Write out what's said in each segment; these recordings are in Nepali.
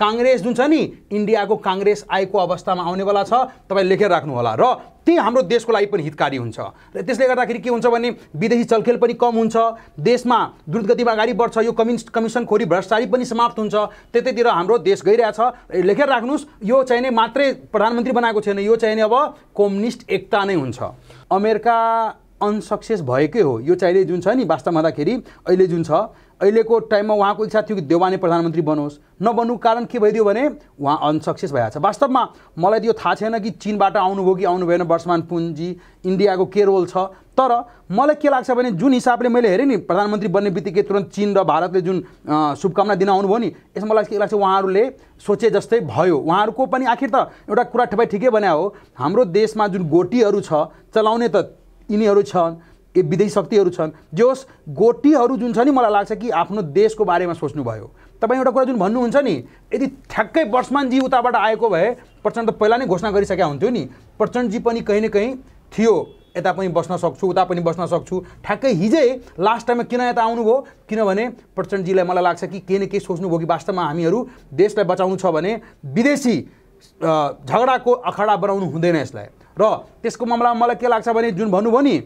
कांग्रेस जुन छ नि इन्डियाको कांग्रेस आएको अवस्थामा आउनेवाला छ। तपाईँ लेखेर राख्नु होला र ती हाम्रो देशको लागि पनि हितकारी हुन्छ र त्यसले गर्दाखेरि के हुन्छ भने विदेशी चलखेल पनि कम हुन्छ, देशमा द्रुत गतिमा अगाडि बढ्छ, यो कमिसनखोरी भ्रष्टाचारी पनि समाप्त हुन्छ, त्यतैतिर हाम्रो देश गइरहेछ। लेखेर राख्नुहोस्, यो चाहिँ नि मात्रै प्रधानमन्त्री बनाएको छैन, यो चाहिँ नि अब कम्युनिस्ट एकता नै हुन्छ। अमेरिका अनसक्सेस भएकै हो यो चाहिँ जुन छ नि वास्तवमा भन्दाखेरि अहिले जुन छ अहिलेको टाइममा उहाँको इच्छा थियो कि देउवा नै प्रधानमन्त्री बनोस्, नबन्नु कारण के भइदियो भने उहाँ अनसक्सेस भइहाल्छ। वास्तवमा मलाई त्यो थाहा छैन कि चीनबाट आउनुभयो कि आउनु भएन वर्षमान पुँजी, इन्डियाको के रोल छ, तर मलाई के लाग्छ भने जुन हिसाबले मैले हेरेँ नि प्रधानमन्त्री बन्ने बित्तिकै तुरन्त चीन र भारतले जुन शुभकामना दिन आउनुभयो नि, यसमा मलाई के लाग्छ उहाँहरूले सोचे जस्तै भयो। उहाँहरूको पनि आखिर त एउटा कुरा तपाईँ ठिकै भने हो, हाम्रो देशमा जुन गोटीहरू छ चलाउने त यिनीहरू छन्, विदेशी शक्तिहरू छन्, जोस गोटीहरू जुन छ नि मलाई लाग्छ कि आफ्नो देशको बारेमा सोच्नुभयो। तपाईँ एउटा कुरा जुन भन्नुहुन्छ नि, यदि ठ्याक्कै वर्षमानजी उताबाट आएको भए प्रचण्ड त पहिला नै घोषणा गरिसकेका हुन्थ्यो नि, प्रचण्डजी पनि कहीँ न कहीँ थियो, यता पनि बस्न सक्छु उता पनि बस्न सक्छु। ठ्याक्कै हिजै लास्ट टाइममा किन यता आउनुभयो, किनभने प्रचण्डजीलाई मलाई लाग्छ कि केही न केही सोच्नुभयो कि वास्तवमा हामीहरू देशलाई बचाउनु छ भने विदेशी झगडाको अखाडा बनाउनु हुँदैन यसलाई। र त्यसको मामलामा मलाई के लाग्छ भने जुन भन्नुभयो नि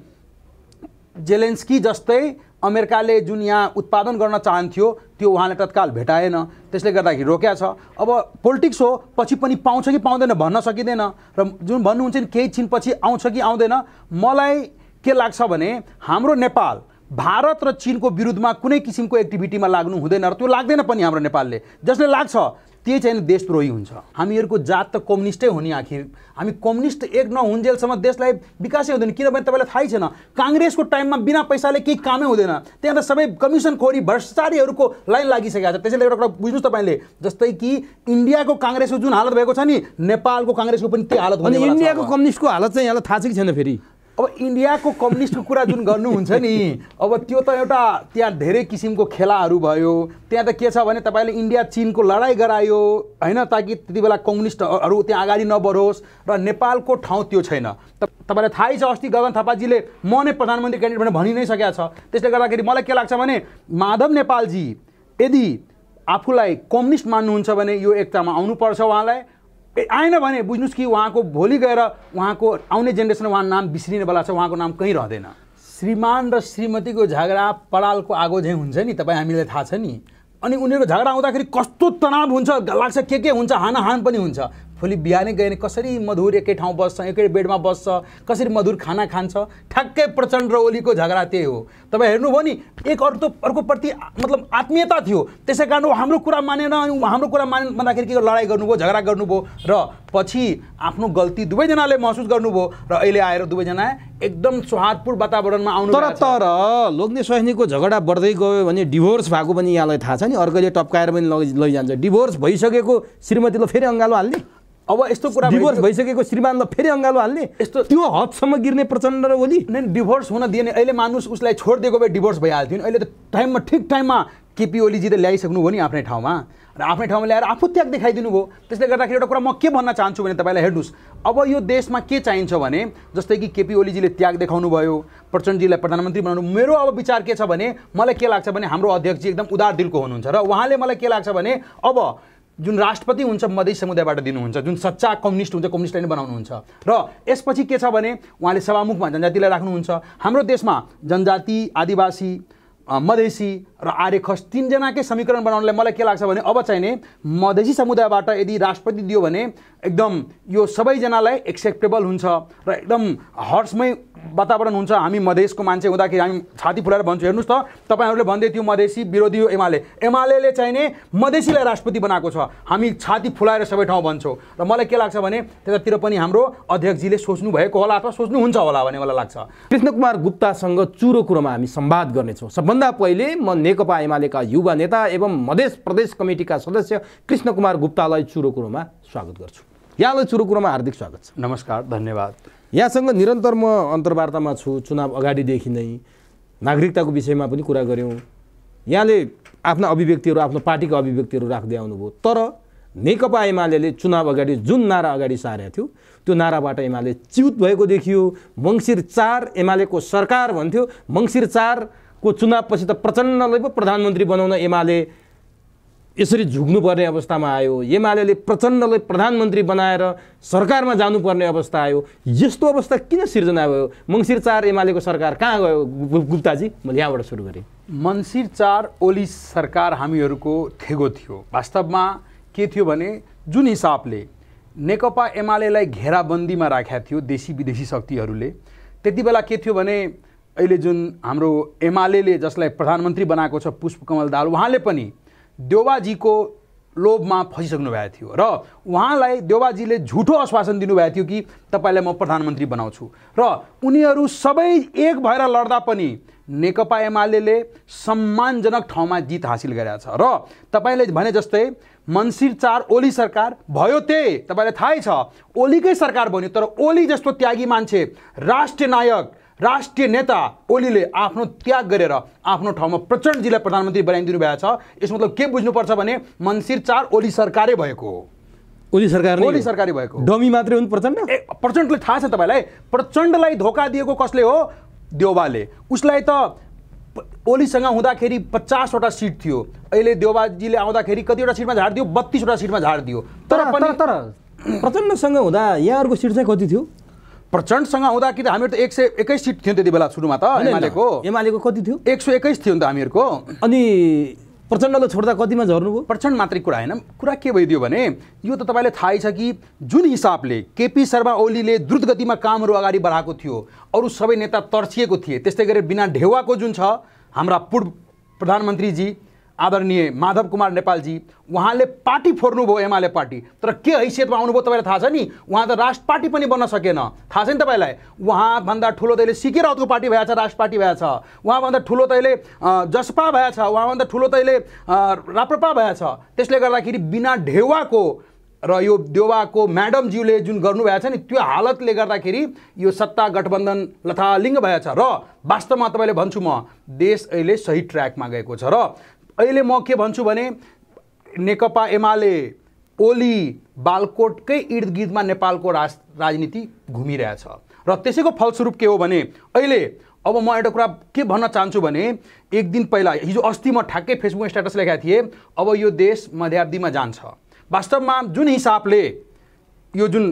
जेलेन्स्की जस्तै अमेरिकाले जुन यहाँ उत्पादन गर्न चाहन्थ्यो त्यो उहाँले तत्काल भेटाएन, त्यसले गर्दाखेरि रोक्या छ। अब पोलिटिक्स हो, पछि पनि पाउँछ कि पाउँदैन भन्न सकिँदैन, र जुन भन्नुहुन्छ नि केही छिनपछि आउँछ कि आउँदैन, मलाई के लाग्छ भने हाम्रो नेपाल भारत र चीनको विरुद्धमा कुनै किसिमको एक्टिभिटीमा लाग्नु हुँदैन र त्यो लाग्दैन पनि हाम्रो नेपालले। जसले लाग्छ त्यही चाहिँ देशद्रोही हुन्छ। हामीहरूको जात त कम्युनिस्टै हो नि, आखिर हामी कम्युनिस्ट एक नहुन्जेलसम्म देशलाई विकासै हुँदैन। किनभने तपाईँलाई थाहै छैन काङ्ग्रेसको टाइममा बिना पैसाले केही कामै हुँदैन, त्यहाँ त सबै कमिसनखोरी भ्रष्टाचारीहरूको लाइन लागिसकेको छ। त्यसैले एउटा कुरा बुझ्नुहोस् तपाईँले, जस्तै कि इन्डियाको काङ्ग्रेसको जुन हालत भएको छ नि नेपालको काङ्ग्रेसको पनि त्यही हालत हुने। इन्डियाको कम्युनिस्टको हालत चाहिँ यहाँलाई थाहा छ कि छैन? फेरि अब इन्डियाको कम्युनिस्टको कुरा जुन गर्नुहुन्छ नि, अब त्यो त एउटा त्यहाँ धेरै किसिमको खेलाहरू भयो। त्यहाँ त के छ भने तपाईँले इन्डिया चीनको लडाइँ गरायो होइन, ताकि त्यति बेला कम्युनिस्टहरू त्यहाँ अगाडि नबढोस्, र नेपालको ठाउँ त्यो छैन। तपाईँलाई थाहै छ अस्ति गगन थापाजीले म नै प्रधानमन्त्री क्यान्डिडेट भनेर भनि नै सकेका छ। त्यसले गर्दाखेरि मलाई के लाग्छ भने माधव नेपालजी यदि आफूलाई कम्युनिस्ट मान्नुहुन्छ भने यो एकतामा आउनुपर्छ। उहाँलाई आएन भने बुझ्नुहोस् कि उहाँको भोलि गएर उहाँको आउने जेनेरेसन उहाँ नाम बिर्सिनेवाला छ, उहाँको नाम कहीँ रहँदैन। श्रीमान र श्रीमतीको झगडा परालको आगो झैँ हुन्छ नि, तपाईँ हामीलाई थाहा छ नि। अनि उनीहरूको झगडा आउँदाखेरि कस्तो तनाव हुन्छ, लाग्छ के हुन्छ, हानाहान पनि हुन्छ। भोलि बिहानै गयो भने कसरी मधुर एकै ठाउँ बस्छ, एकै बेडमा बस्छ, कसरी मधुर खाना खान्छ। ठ्याक्कै प्रचण्ड र ओलीको झगडा त्यही हो। तपाईँ हेर्नुभयो नि एक अर्कोप्रति मतलब आत्मीयता थियो, त्यसै कारण हाम्रो कुरा मानेन, हाम्रो कुरा भन्दाखेरि के लडाइँ गर्नुभयो, झगडा गर्नुभयो, र पछि आफ्नो गल्ती दुवैजनाले महसुस गर्नुभयो, र अहिले आएर दुवैजना एकदम सौहार्दपूर्ण वातावरणमा आउनु। तर लोग्ने स्वास्नीको झगडा बढ्दै गयो भने डिभोर्स भएको पनि यहाँलाई थाहा छ नि, अर्कोले टप्काएर पनि लैजान्छ। डिभोर्स भइसकेको श्रीमतीलाई फेरि अँगालो हाल्ने, अब यस्तो कुरा डिभोर्स भइसकेको श्रीमानलाई फेरि अँगालो हाल्ने, यस्तो त्यो हदसम्म गिर्ने प्रचण्ड र ओली नै डिभोर्स हुन दिएन। अहिले मानुस उसलाई छोडिदिएको भए डिभोर्स भइहाल्थ्यो नि। अहिले त टाइममा ठिक टाइममा केपी ओलीजी त ल्याइसक्नु भयो नि आफ्नै ठाउँमा, र आफ्नै ठाउँमा ल्याएर आफू त्याग देखाइदिनु भयो। त्यसले गर्दाखेरि एउटा कुरा म के भन्न चाहन्छु भने तपाईँलाई हेर्नुहोस्, अब यो देशमा के चाहिन्छ भने जस्तै कि केपी ओलीजीले त्याग देखाउनु भयो, प्रचण्डजीलाई प्रधानमन्त्री बनाउनु। मेरो अब विचार के छ भने मलाई के लाग्छ भने हाम्रो अध्यक्षजी एकदम उदार दिलको हुनुहुन्छ, र उहाँले मलाई के लाग्छ भने अब जुन राष्ट्रपति हुन्छ मधेसी समुदायबाट दिनुहुन्छ, जुन सच्चा कम्युनिस्ट हुन्छ कम्युनिस्टलाई नै बनाउनुहुन्छ। र यसपछि के छ भने उहाँले सभामुखमा जनजातिलाई राख्नुहुन्छ। हाम्रो देशमा जनजाति, आदिवासी, मधेसी र आर्य खस तीनजनाकै समीकरण बनाउनलाई मलाई के लाग्छ भने अब चाहिँ नि मधेसी समुदायबाट यदि राष्ट्रपति दियो भने एकदम यो सबैजनालाई एक्सेप्टेबल हुन्छ र एकदम हर्षमय वातावरण हुन्छ। हामी मधेसको मान्छे हुँदाखेरि हामी छाती फुलाएर भन्छौँ, हेर्नुहोस् त तपाईँहरूले भन्दै थियो मधेसी विरोधी हो एमाले चाहिँ नि मधेसीलाई राष्ट्रपति बनाएको छ, हामी छाती फुलाएर सबै ठाउँ भन्छौँ। र मलाई के लाग्छ भने त्यतातिर पनि हाम्रो अध्यक्षजीले सोच्नु भएको होला अथवा सोच्नुहुन्छ होला भन्ने मलाई लाग्छ। कृष्णकुमार गुप्तासँग चुरो कुरोमा हामी संवाद गर्नेछौँ। सबभन्दा पहिले म नेकपा एमालेका युवा नेता एवं मधेस प्रदेश कमिटीका सदस्य कृष्णकुमार गुप्तालाई चुरो कुरोमा स्वागत गर्छु। यहाँलाई चुरो कुरोमा हार्दिक स्वागत छ। नमस्कार, धन्यवाद। यहाँसँग निरन्तर म अन्तर्वार्तामा छु, चुनाव अगाडिदेखि नै नागरिकताको विषयमा पनि कुरा गऱ्यौँ। यहाँले आफ्ना अभिव्यक्तिहरू आफ्नो पार्टीका अभिव्यक्तिहरू राख्दै आउनुभयो, तर नेकपा एमाले चुनाव अगाडि जुन नारा अगाडि सारेको थियो त्यो नाराबाट एमाले च्युत भएको देखियो। मङ्सिर 4 एमालेको सरकार भन्थ्यो, मङ्सिर 4 को चुनावपछि त प्रचण्डलाई पो प्रधानमन्त्री बनाउन एमाले यसरी झुक्नुपर्ने अवस्थामा आयो, एमाले प्रचण्डलाई प्रधानमन्त्री बनाएर सरकारमा जानुपर्ने अवस्था आयो। यस्तो अवस्था किन सिर्जना भयो? मङ्सिर 4 एमालेको सरकार कहाँ गयो गुप्ताजी? मैले यहाँबाट सुरु गरेँ। मङ्सिर 4 ओली सरकार हामीहरूको थेगो थियो। वास्तवमा के थियो भने जुन हिसाबले नेकपा एमालेलाई घेराबन्दीमा राखेका थियो देशी विदेशी शक्तिहरूले, त्यति बेला के थियो भने अहिले जुन हाम्रो एमाले जसलाई प्रधानमन्त्री बनाएको छ पुष्पकमल दाहाल, उहाँले पनि देउबाजीको लोभमा फसिसक्नु भएको थियो र उहाँलाई देउबाजीले झुटो आश्वासन दिनुभएको थियो कि तपाईँलाई म प्रधानमन्त्री बनाउँछु र उनीहरू सबै एक भएर लड्दा पनि नेकपा एमाले सम्मानजनक ठाउँमा जित हासिल गरेको छ। र तपाईँले भने जस्तै मङ्सिर 4 ओली सरकार भयो, त्यही तपाईँलाई थाहै छ ओलीकै सरकार बन्यो, तर ओली जस्तो त्यागी मान्छे, राष्ट्रिय नायक, राष्ट्रिय नेता ओलीले आफ्नो त्याग गरेर आफ्नो ठाउँमा प्रचण्डजीलाई प्रधानमन्त्री बनाइदिनु भएको छ। यसको मतलब के बुझ्नुपर्छ भने मङ्सिर 4 ओली सरकारै भएको हो। ओली सरकारै भएको डमी मात्रै हुन् प्रचण्ड? प्रचण्डले थाहा छ तपाईँलाई, प्रचण्डलाई धोका दिएको कसले हो? देउबाले। उसलाई त ओलीसँग हुँदाखेरि 50वटा सिट थियो, अहिले देउबाजीले आउँदाखेरि कतिवटा सिटमा झारिदियो? 32वटा सिटमा झारिदियो। तर प्रचण्डसँग हुँदा यहाँहरूको सिट चाहिँ कति थियो? प्रचण्डसँग हुँदाखेरि त हामीहरू त 121 सिट थियो त्यति बेला सुरुमा। त एमालेको कति थियो? 121 थियो नि त हामीहरूको। अनि प्रचण्डले छोड्दा कतिमा झर्नुभयो? प्रचण्ड मात्रै कुरा होइन, कुरा के भइदियो भने यो त तपाईँलाई थाहै छ कि जुन हिसाबले केपी शर्मा ओलीले द्रुत गतिमा कामहरू अगाडि बढाएको थियो, अरू सबै नेता तर्सिएको थिए। त्यस्तै गरेर बिना ढेवाको जुन छ हाम्रा पूर्व प्रधानमन्त्रीजी आदरणीय माधव कुमार नेपालजी, उहाँले पार्टी फोर्नुभयो एमाले पार्टी, तर के हैसियतमा आउनुभयो तपाईँलाई थाहा छ नि? उहाँ त राष्ट्र पार्टी पनि बन्न सकेन, थाहा छ नि तपाईँलाई? उहाँभन्दा ठुलो त अहिले सिके राउतको पार्टी भएछ, राष्ट्र पार्टी भएछ। उहाँभन्दा ठुलो त अहिले जसपा भएछ, उहाँभन्दा ठुलो त अहिले राप्रपा भएछ। त्यसले गर्दाखेरि बिना ढेवाको र यो देउबाको म्याडमज्यूले जुन गर्नुभएको छ नि, त्यो हालतले गर्दाखेरि यो सत्ता गठबन्धन लथालिङ्ग भएछ। र वास्तवमा तपाईँले भन्छु म, देश अहिले सही ट्र्याकमा गएको छ। र अहिले म के भन्छु भने नेकपा एमाले ओली बालकोटकै इर्द गिर्दमा नेपालको राजनीति घुमिरहेछ र त्यसैको फलस्वरूप के हो भने अहिले अब म एउटा कुरा के भन्न चाहन्छु भने एक दिन पहिला हिजो अस्ति म ठ्याक्कै फेसबुकमा स्ट्याटस लेखेको थिएँ, अब यो देश मध्यावधिमा जान्छ। वास्तवमा जुन हिसाबले यो जुन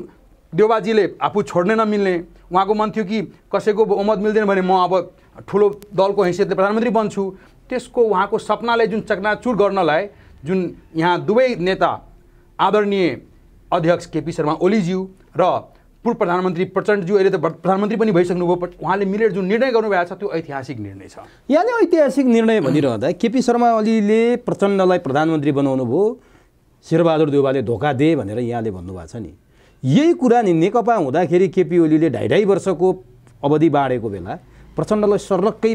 देउबाजीले आफू छोड्ने नमिल्ने, उहाँको मन थियो कि कसैको बहुमत मिल्दैन भने म अब ठुलो दलको हैसियतले प्रधानमन्त्री बन्छु, त्यसको उहाँको सपनालाई जुन चकनाचुर गर्नलाई जुन यहाँ दुवै नेता आदरणीय अध्यक्ष केपी शर्मा ओलीज्यू र पूर्व प्रधानमन्त्री प्रचण्डज्यू, अहिले त प्रधानमन्त्री पनि भइसक्नुभयो, उहाँले मिलेर जुन निर्णय गर्नुभएको छ त्यो ऐतिहासिक निर्णय छ। यहाँले ऐतिहासिक निर्णय भनिरहँदा केपी शर्मा ओलीले प्रचण्डलाई प्रधानमन्त्री बनाउनु भयो, शेरबहादुर देउबाले धोका दे भनेर यहाँले भन्नुभएको छ नि। यही कुरा नि नेकपा हुँदाखेरि केपी ओलीले 2.5 वर्षको अवधि बाँडेको बेला प्रचण्डलाई सर्लक्कै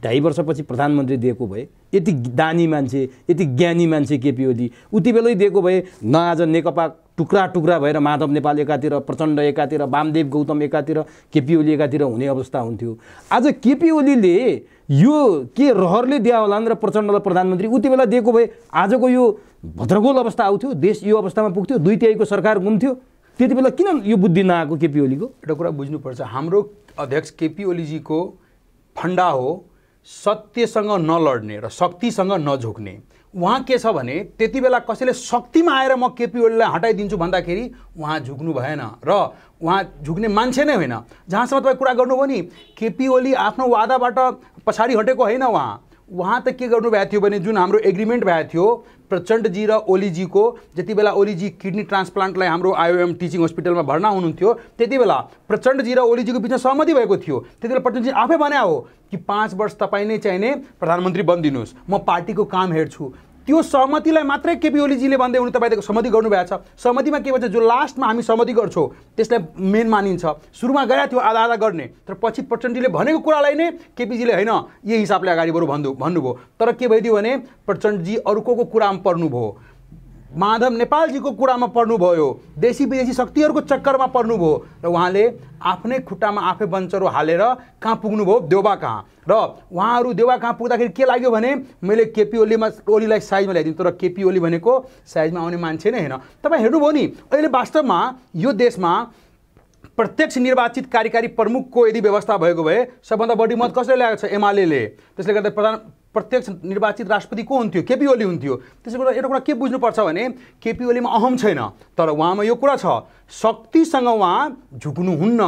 2.5 वर्षपछि प्रधानमन्त्री दिएको भए, यति दानी मान्छे, यति ज्ञानी मान्छे केपी ओली उति बेलै दिएको भए न आज नेकपा टुक्रा टुक्रा भएर माधव नेपाल एकातिर, प्रचण्ड एकातिर, वामदेव गौतम एकातिर, केपी ओली एकातिर हुने अवस्था हुन्थ्यो। आज केपी ओलीले यो के रहरले दिया होला र प्रचण्डलाई प्रधानमन्त्री उति बेला दिएको भए आजको यो भद्रगोल अवस्था आउँथ्यो, देश यो अवस्थामा पुग्थ्यो, 2/3 सरकार घुम्थ्यो। त्यति बेला किन यो बुद्धि नआएको केपी ओलीको? एउटा कुरा बुझ्नुपर्छ, हाम्रो अध्यक्ष केपी ओलीजीको फन्डा हो सत्यसँग नलड्ने र शक्तिसँग नझुक्ने। उहाँ के छ भने त्यति बेला कसैले शक्तिमा आएर म केपी ओलीलाई हटाइदिन्छु भन्दाखेरि उहाँ झुक्नु भएन र उहाँ झुक्ने मान्छे नै होइन। जहाँसम्म तपाईँ कुरा गर्नुभयो नि, केपी ओली आफ्नो वादाबाट पछाडि हटेको होइन। उहाँ त के गर्नुभएको थियो भने जुन हाम्रो एग्रिमेन्ट भएको थियो प्रचण्डजी र ओलीजीको, जति बेला ओलीजी किडनी ट्रान्सप्लान्टलाई हाम्रो आइओएम टिचिङ हस्पिटलमा भर्ना हुनुहुन्थ्यो त्यति बेला प्रचण्डजी र ओलीजीको बिचमा सहमति भएको थियो। त्यति बेला प्रचण्डजी आफै भने हो कि 5 वर्ष तपाईँ नै चाहिने प्रधानमन्त्री बनिदिनुहोस्, म पार्टीको काम हेर्छु। त्यो सहमतिलाई मात्रै केपी ओलीजीले भन्दै हुनु तपाईँको सहमति गर्नुभएको छ। सहमतिमा के भन्छ, जो लास्टमा हामी सहमति गर्छौँ त्यसलाई मेन मानिन्छ। सुरुमा गएको थियो आधा आधा गर्ने, तर पछि प्रचण्डजीले भनेको कुरालाई नै केपीजीले होइन यही हिसाबले अगाडि बरु भन्नुभयो। तर के भइदियो भने प्रचण्डजी अर्को कुरामा पर्नुभयो, माधव नेपालजीको कुरामा पर्नुभयो, देशी विदेशी शक्तिहरूको चक्करमा पर्नुभयो र उहाँले आफ्नै खुट्टामा आफै बन्चरो हालेर कहाँ पुग्नुभयो, देउबा कहाँ। र उहाँहरू देउबा कहाँ पुग्दाखेरि के लाग्यो भने मैले केपी ओलीलाई साइजमा ल्याइदिउँ, तर केपी ओली भनेको साइजमा आउने मान्छे नै होइन। तपाईँ हेर्नुभयो नि, अहिले वास्तवमा यो देशमा प्रत्यक्ष निर्वाचित कार्यकारी प्रमुखको यदि व्यवस्था भएको भए सबभन्दा बढी मत कसले ल्याएको छ, एमाले। त्यसले गर्दा प्रत्यक्ष निर्वाचित राष्ट्रपति को हुन्थ्यो? केपी ओली हुन्थ्यो। त्यसो गर्दा एउटा कुरा के बुझ्नुपर्छ भने केपी ओलीमा अहम छैन, तर उहाँमा यो कुरा छ, शक्तिसँग उहाँ झुक्नुहुन्न।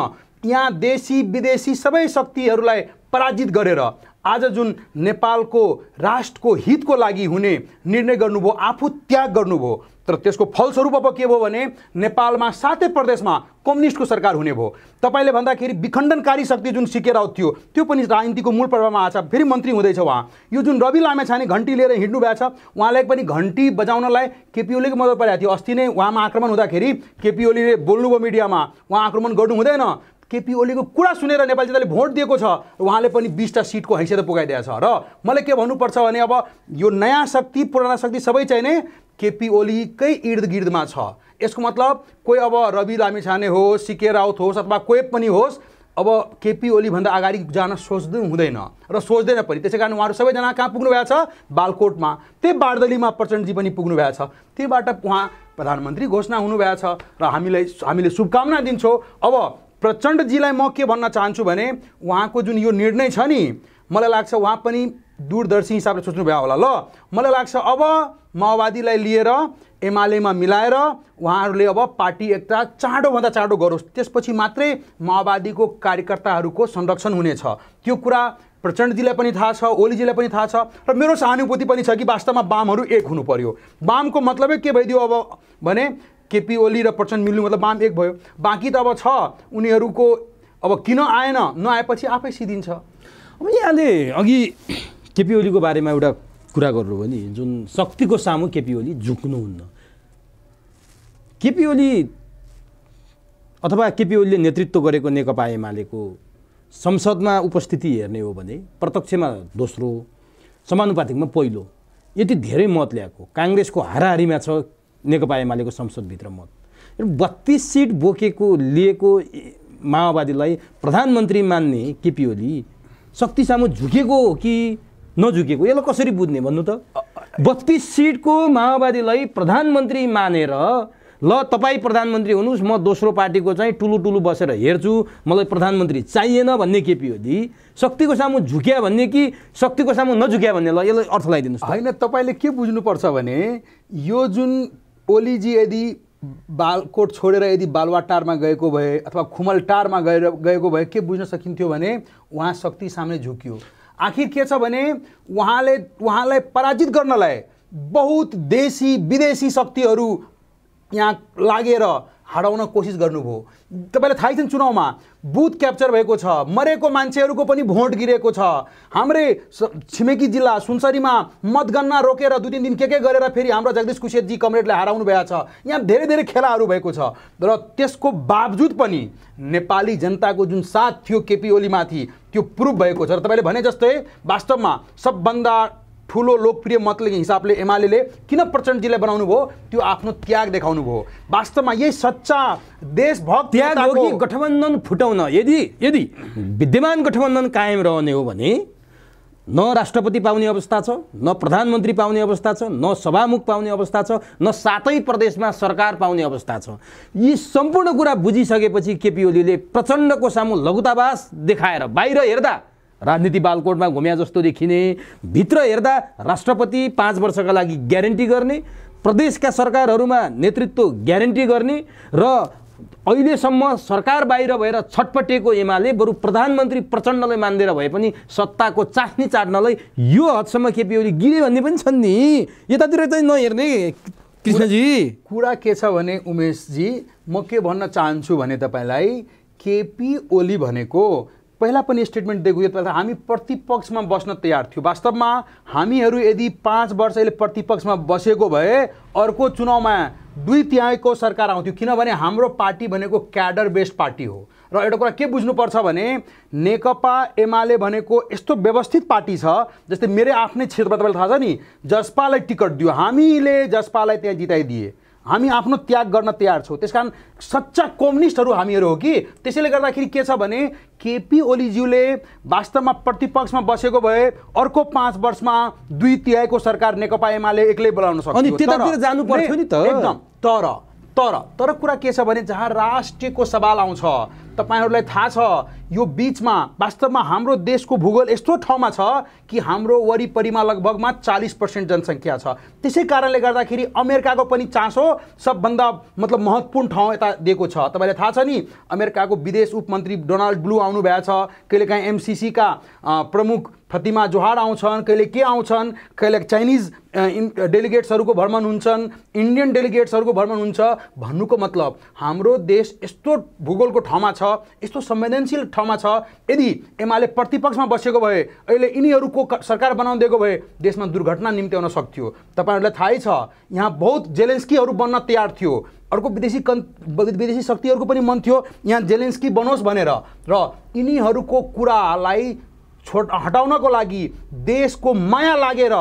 यहाँ देशी विदेशी सबै शक्तिहरूलाई पराजित गरेर आज जुन नेपालको राष्ट्रको हितको लागि हुने निर्णय गर्नुभयो, आफू त्याग गर्नुभयो, तर त्यसको फलस्वरूप अब के भयो भने नेपालमा 7 प्रदेशमा कम्युनिस्टको सरकार हुने भयो। तपाईले भन्दाखेरि विखण्डनकारी शक्ति जुन सिकेर थियो त्यो पनि राजनीतिको मूल पर्वमा आछ, फेरि मन्त्री हुँदैछ उहाँ। यो जुन रवि लामेछाने घण्टी लिएर हिँड्नु भएको छ, उहाँलाई पनि घण्टी बजाउनलाई केपी ओलीको मद्दत परेको थियो। अस्ति नै उहाँमा आक्रमण हुँदाखेरि केपी ओलीले बोल्नुभयो मिडियामा, उहाँ आक्रमण गर्नु हुँदैन, केपी ओलीको कुरा सुनेर नेपाली जनताले भोट दिएको छ, उहाँले पनि 20टा सिटको हैसियत पुगाइदिएको छ। र मलाई के भन्नुपर्छ भने अब यो नयाँ शक्ति पुराना शक्ति सबै चाहिने केपी ओलीकै इर्द गिर्दमा छ। यसको मतलब कोही अब रवि लामिछाने होस्, सीके राउत होस् अथवा कोही पनि होस्, अब केपी ओली भन्दा अगाडि जान सोच्दै हुँदैन र सोच्दैन पनि। त्यसै कारण उहाँहरू सबैजना कहाँ पुग्नु भएको छ? बालकोटमा। त्यही बारदलीमा प्रचण्डजी पनि पुग्नु भएको छ, त्यहीबाट उहाँ प्रधानमन्त्री घोषणा हुनुभएको छ र हामीले शुभकामना दिन्छौँ। अब प्रचण्डजीलाई म के भन्न चाहन्छु भने उहाँको जुन यो निर्णय छ नि, मलाई लाग्छ उहाँ पनि दूरदर्शी हिसाबले सोच्नु भयो होला। ल मलाई लाग्छ अब माओवादीलाई लिएर एमालेमा मिलाएर उहाँहरूले अब पार्टी एकता चाँडोभन्दा चाँडो गरोस्, त्यसपछि मात्रै माओवादीको कार्यकर्ताहरूको संरक्षण हुनेछ। त्यो कुरा प्रचण्डजीलाई पनि थाहा छ, ओलीजीलाई पनि थाहा छ र मेरो सहानुभूति पनि छ कि वास्तवमा वामहरू एक हुनु पर्यो। वामको मतलबै के भइदियो अब भने केपी ओली र प्रचण्ड मिल्नु मतलब वाम एक भयो। बाँकी त अब छ उनीहरूको अब किन आएन, नआएपछि आफै सिधिन्छ। अब यहाँले अघि केपी ओलीको बारेमा एउटा कुरा गर्नुभयो नि, जुन शक्तिको सामु केपी ओली झुक्नुहुन्न। केपी ओली अथवा केपी ओलीले नेतृत्व गरेको नेकपा एमालेको संसदमा उपस्थिति हेर्ने हो भने प्रत्यक्षमा दोस्रो, समानुपातिकमा पहिलो, यति धेरै मत ल्याएको। काङ्ग्रेसको हाराहारीमा छ नेकपा एमालेको संसदभित्र मत। 32 सिट बोकेको लिएको माओवादीलाई प्रधानमन्त्री मान्ने केपी ओली शक्ति सामु झुकेको हो कि नझुकेको, यसलाई कसरी बुझ्ने भन्नु त? 32 सिटको माओवादीलाई प्रधानमन्त्री मानेर ल तपाईँ प्रधानमन्त्री हुनुहोस्, म दोस्रो पार्टीको चाहिँ टुलु बसेर हेर्छु, मलाई प्रधानमन्त्री चाहिएन भन्ने केपी ओली शक्तिको सामु झुक्या भन्ने कि शक्तिको सामु नझुक्या भन्ने? ल यसलाई अर्थ लगाइदिनुहोस्। होइन, तपाईँले के बुझ्नुपर्छ भने यो जुन ओलीजी यदि बालकोट छोडेर यदि बालुवाटारमा गएको भए अथवा खुमलटारमा गएको भए के बुझ्न सकिन्थ्यो भने उहाँ शक्ति सामने झुक्यो। आखिर के छ भने उहाँलाई पराजित गर्नलाई बहुत देशी विदेशी शक्तिहरू यहाँ लागेर हराउन कोसिस गर्नुभयो। तपाईलाई थाहै छ चुनावमा बुथ क्याप्चर भएको छ, मरेको मान्छेहरूको पनि भोट गिरेको छ। हाम्रै छिमेकी जिल्ला सुनसरीमा मतगणना रोकेर 2-3 दिन के गरेर फेरि हाम्रो जगदीश कुशेतजी कमरेडले हराउनु भएको छ। यहाँ धेरै धेरै खेलाहरू भएको छ र त्यसको बावजुद पनि नेपाली जनताको जुन साथ थियो केपी ओलीमाथि त्यो प्रुभ भएको छ। र तपाईले भने जस्तै वास्तवमा सबभन्दा ठुलो लोकप्रिय मतले हिसाबले एमाले किन प्रचण्डजीलाई बनाउनु भयो, त्यो आफ्नो त्याग देखाउनु भयो। वास्तवमा यही सच्चा देशभक्त त्याग हो कि गठबन्धन फुटाउन? यदि विद्यमान गठबन्धन कायम रहने हो भने न राष्ट्रपति पाउने अवस्था छ, न प्रधानमन्त्री पाउने अवस्था छ, न सभामुख पाउने अवस्था छ, न 7 प्रदेशमा सरकार पाउने अवस्था छ। यी सम्पूर्ण कुरा बुझिसकेपछि केपी ओलीले प्रचण्डको सामु लघुतावास देखाएर बाहिर हेर्दा राजनीति बालकोटमा घुम्या जस्तो देखिने, भित्र हेर्दा राष्ट्रपति 5 वर्षका लागि ग्यारेन्टी गर्ने, प्रदेशका सरकारहरूमा नेतृत्व ग्यारेन्टी गर्ने र अहिलेसम्म सरकार बाहिर भएर छटपटेको एमाले बरु प्रधानमन्त्री प्रचण्डलाई मान्देर भए पनि सत्ताको चास्नी चाट्नलाई यो हदसम्म केपी ओली गिरे भन्ने पनि छन् नि। यतातिर चाहिँ नहेर्ने कृष्णजी। कुरा के छ भने उमेशजी, म के भन्न चाहन्छु भने तपाईँलाई केपी ओली भनेको पहिला पनि स्टेटमेन्ट दिएको थियो, हामी प्रतिपक्षमा बस्न तयार थियो। वास्तवमा हामीहरू यदि 5 वर्ष अहिले प्रतिपक्षमा बसेको भए अर्को चुनावमा 2/3 सरकार आउँथ्यो, किनभने हाम्रो पार्टी भनेको क्याडर बेस्ड पार्टी हो। र एउटा कुरा के बुझ्नुपर्छ भने नेकपा एमाले भनेको यस्तो व्यवस्थित पार्टी छ, जस्तै मेरो आफ्नै क्षेत्रमा तपाईँलाई थाहा छ नि, जसपालाई टिकट दियो, हामीले जसपालाई त्यहाँ जिताइदिए, हामी आफ्नो त्याग गर्न तयार छौँ। त्यसकारण सच्चा कम्युनिस्टहरू हामीहरू हो कि। त्यसैले गर्दाखेरि के छ भने केपी ओलीज्यूले वास्तवमा प्रतिपक्षमा बसेको भए अर्को 5 वर्षमा 2/3 सरकार नेकपा एमाले एक्लै बोलाउन सक्थ्यो। अनि त्यतातिर जानु पर्थ्यो नि त एकदम। तर कुरा के छ भने जहाँ राष्ट्रको सवाल आउँछ तपाईहरुलाई थाहा छ यो बीचमा वास्तवमा हाम्रो देशको भूगोल यस्तो ठाउँमा छ कि हाम्रो वरिपरिमा लगभगमा 40% जनसङ्ख्या छ। त्यसै कारणले गर्दाखेरि अमेरिकाको पनि चासो सबभन्दा मतलब महत्त्वपूर्ण ठाउँ यता दिएको छ। तपाईलाई थाहा छ नि अमेरिकाको विदेश उपमन्त्री डोनाल्ड ब्लू आउनु भएको छ, कहिलेकाहीँ एमसीसी का प्रमुख फतिमा जोहार आउँछन्, कहिले के आउँछन्, कहिले चाइनिज डेलिगेट्सहरूको भ्रमण हुन्छन्, इन्डियन डेलिगेट्सहरूको भ्रमण हुन्छ। भन्नुको मतलब हाम्रो देश यस्तो भूगोलको ठाउँमा छ, यस्तो संवेदनशील ठाउँमा छ, यदि एमाले प्रतिपक्षमा बसेको भए अहिले यिनीहरूको सरकार बनाउन दिएको भए देशमा दुर्घटना निम्त्याउन सक्थ्यो। तपाईहरुलाई थाहै छ यहाँ बहुत जेलेन्स्कीहरू बन्न तयार थियो, अर्को विदेशी शक्तिहरूको पनि मन थियो यहाँ जेलेन्स्की बनोस् भनेर, र यिनीहरूको कुरालाई हटाउनको लागि देशको माया लागेर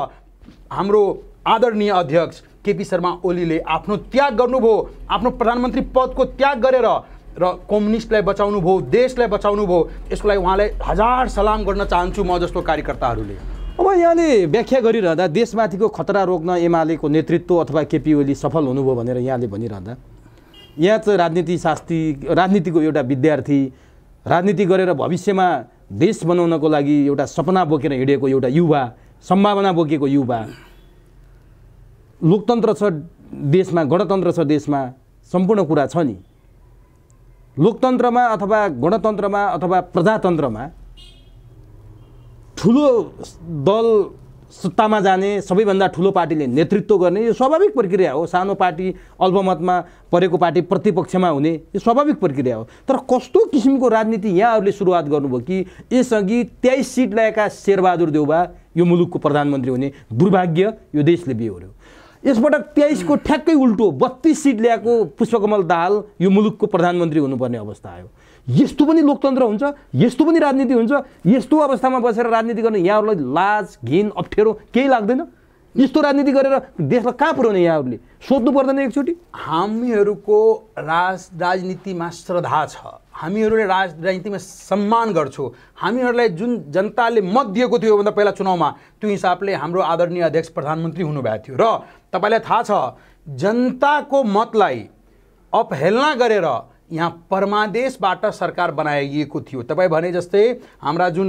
हाम्रो आदरणीय अध्यक्ष केपी शर्मा ओलीले आफ्नो त्याग गर्नुभयो, आफ्नो प्रधानमन्त्री पदको त्याग गरेर र कम्युनिस्टलाई बचाउनु भयो, देशलाई बचाउनु भयो। यसको लागि उहाँलाई हजार सलाम गर्न चाहन्छु म जस्तो कार्यकर्ताहरूले। अब यहाँले व्याख्या गरिरहँदा देशमाथिको खतरा रोक्न एमालेको नेतृत्व अथवा केपी ओली सफल हुनुभयो भनेर यहाँले भनिरहँदा यहाँ चाहिँ राजनीतिको एउटा विद्यार्थी, राजनीति गरेर भविष्यमा देश बनाउनको लागि एउटा सपना बोकेर हिँडेको एउटा युवा, सम्भावना बोकेको युवा, लोकतन्त्र छ देशमा, गणतन्त्र छ देशमा, सम्पूर्ण कुरा छ नि। लोकतन्त्रमा अथवा गणतन्त्रमा अथवा प्रजातन्त्रमा ठुलो दल सत्तामा जाने, सबैभन्दा ठुलो पार्टीले नेतृत्व गर्ने यो स्वाभाविक प्रक्रिया हो। सानो पार्टी, अल्पमतमा परेको पार्टी प्रतिपक्षमा हुने यो स्वाभाविक प्रक्रिया हो। तर कस्तो किसिमको राजनीति यहाँहरूले सुरुवात गर्नुभयो कि यसअघि 23 सिट ल्याएका शेरबहादुर देउबा यो मुलुकको प्रधानमन्त्री हुने दुर्भाग्य यो देशले बिहोर्यो। यसपटक 23 को ठ्याक्कै उल्टो 32 सिट ल्याएको पुष्पकमल दाहाल यो मुलुकको प्रधानमन्त्री हुनुपर्ने अवस्था आयो। यस्तो पनि लोकतन्त्र हुन्छ, यस्तो पनि राजनीति हुन्छ। यस्तो अवस्थामा बसेर राजनीति गर्ने यहाँहरूलाई लाज, घिन, अप्ठ्यारो केही लाग्दैन? यस्तो राजनीति गरेर देशलाई कहाँ पुर्याउने यहाँहरूले सोध्नु पर्दैन एकचोटि? हामीहरूको राजनीतिमा श्रद्धा छ, हामीहरूले राजनीतिमा सम्मान गर्छौँ। हामीहरूलाई जुन जनताले मत दिएको थियो भन्दा पहिला चुनावमा त्यो हिसाबले हाम्रो आदरणीय अध्यक्ष प्रधानमन्त्री हुनुभएको थियो। र तपाईँलाई थाहा छ जनताको मतलाई अपहेलना गरेर यहाँ परमादेशबाट सरकार बनाइएको थियो। तपाईँ भने जस्तै हाम्रा जुन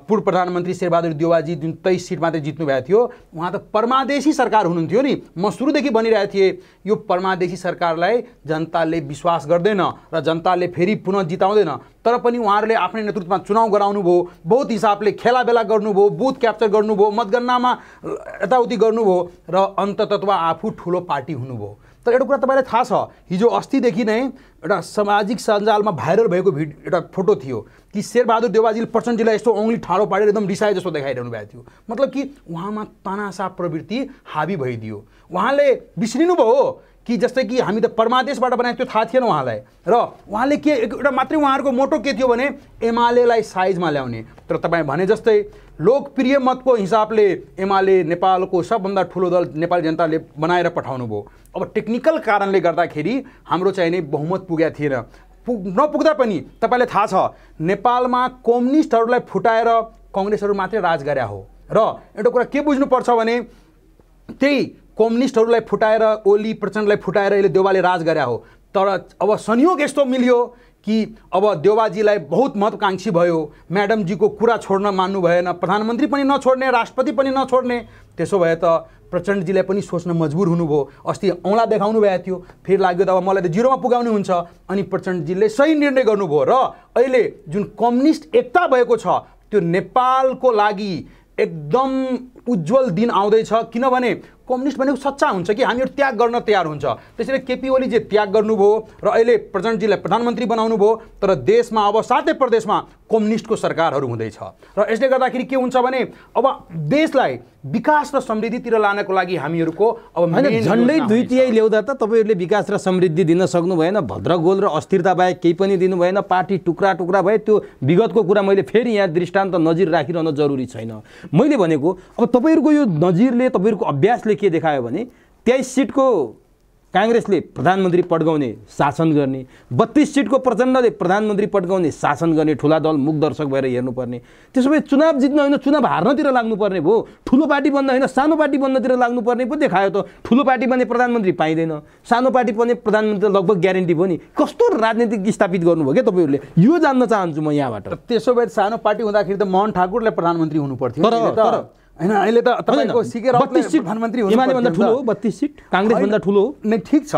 पूर्व प्रधानमन्त्री शेरबहादुर देउवाजी जुन 23 सिट मात्रै जित्नु भएको थियो, उहाँ त परमादेशी सरकार हुनुहुन्थ्यो नि। म सुरुदेखि भनिरहेको थिएँ यो परमादेशी सरकारलाई जनताले विश्वास गर्दैन र जनताले फेरि पुनः जिताउँदैन। तर पनि उहाँहरूले आफ्नै नेतृत्वमा चुनाव गराउनु भयो, बहुत हिसाबले खेलाबेला गर्नुभयो, बुथ क्याप्चर गर्नुभयो, मतगणनामा यताउति गर्नुभयो र अन्ततत्व आफू ठुलो पार्टी हुनुभयो। तर एउटा कुरा तपाईँलाई थाहा छ, हिजो अस्तिदेखि नै एउटा सामाजिक सञ्जालमा भाइरल भएको एउटा फोटो थियो कि शेरबहादुर देउवाजीले प्रचण्डजीलाई यस्तो औँली ठाडो पारेर एकदम रिसाए जस्तो देखाइरहनु भएको थियो। मतलब कि उहाँमा तनासा प्रवृत्ति हाबी भइदियो। उहाँले बिर्सिनुभयो कि जस्तै कि हामी त परमादेशबाट बनाएको त्यो थाहा थिएन उहाँलाई, र उहाँले के एउटा मात्रै उहाँहरूको मोटो के थियो भने एमालेलाई साइजमा ल्याउने। तर तपाईँ भने जस्तै लोकप्रिय मतको हिसाबले एमाले नेपालको सबभन्दा ठुलो दल नेपाली जनताले बनाएर पठाउनु भयो। अब टेक्निकल कारणले गर्दाखेरि हाम्रो चाहिँ नै बहुमत पुगेको थिएन। नपुग्दा पनि तपाईँलाई थाहा छ नेपालमा कम्युनिस्टहरूलाई फुटाएर कङ्ग्रेसहरू मात्रै राज गरे हो। र एउटा कुरा के बुझ्नुपर्छ भने त्यही कम्युनिस्टहरूलाई फुटाएर ओली प्रचण्डलाई फुटाएर यसले देउवाले राज गरे हो। तर अब संयोग यस्तो मिल्यो कि अब देउवाजीलाई बहुत महत्त्वाकांक्षी भयो, म्याडमजीको कुरा छोड्न मान्नु भएन, प्रधानमन्त्री पनि नछोड्ने, राष्ट्रपति पनि नछोड्ने। त्यसो भए त प्रचण्डजीलाई पनि सोच्न मजबुर हुनुभयो। अस्ति औँला देखाउनु भएको थियो, फेरि लाग्यो त अब मलाई त जिरोमा पुगाउनु हुन्छ। अनि प्रचण्डजीले सही निर्णय गर्नुभयो र अहिले जुन कम्युनिस्ट एकता भएको छ त्यो नेपालको लागि एकदम उज्जवल दिन आउँदैछ। किनभने कम्युनिस्ट भनेको सच्चा हुन्छ कि हामीहरू त्याग गर्न तयार हुन्छ। त्यसैले केपी ओलीले त्याग गर्नुभयो र अहिले प्रचण्डजीलाई प्रधानमन्त्री बनाउनु भयो। तर देशमा अब 7 प्रदेशमा कम्युनिस्टको सरकारहरू हुँदैछ र यसले गर्दाखेरि के हुन्छ भने अब देशलाई विकास र समृद्धितिर लानको लागि हामीहरूको अब झन्डै 2/3 ल्याउँदा त तपाईँहरूले विकास र समृद्धि दिन सक्नु भएन। भद्रगोल र अस्थिरता बाहेक केही पनि दिनु भएन। पार्टी टुक्रा टुक्रा भए। त्यो विगतको कुरा मैले फेरि यहाँ दृष्टान्त नजिर राखिरहन जरुरी छैन। मैले भनेको अब तपाईँहरूको यो नजिरले, तपाईँहरूको अभ्यासले के देखायो भने 23 सिटको काङ्ग्रेसले प्रधानमन्त्री पड्काउने शासन गर्ने, 32 सिटको प्रचण्डले प्रधानमन्त्री पड्काउने शासन गर्ने ठुला दल मुख दर्शक भएर हेर्नुपर्ने। त्यसो भए चुनाव जित्न होइन चुनाव हार्नतिर लाग्नुपर्ने भयो। ठुलो पार्टी बन्दा होइन सानो पार्टी बन्नतिर लाग्नुपर्ने पो देखायो त। ठुलो पार्टी बने प्रधानमन्त्री पाइँदैन, सानो पार्टी बने प्रधानमन्त्री लगभग ग्यारेन्टी भयो नि। कस्तो राजनीतिक स्थापित गर्नुभयो क्या तपाईँहरूले, यो जान्न चाहन्छु म यहाँबाट। त्यसो भए सानो पार्टी हुँदाखेरि त मोहन ठाकुरले प्रधानमन्त्री हुनु पर्थ्यो हैन। अहिले त तपाईको सीके राउतले प्रधानमन्त्री हुनु एमाले भन्दा ठुलो हो 32 सिट, काङ्ग्रेस भन्दा ठुलो हो नै। ठिक छ,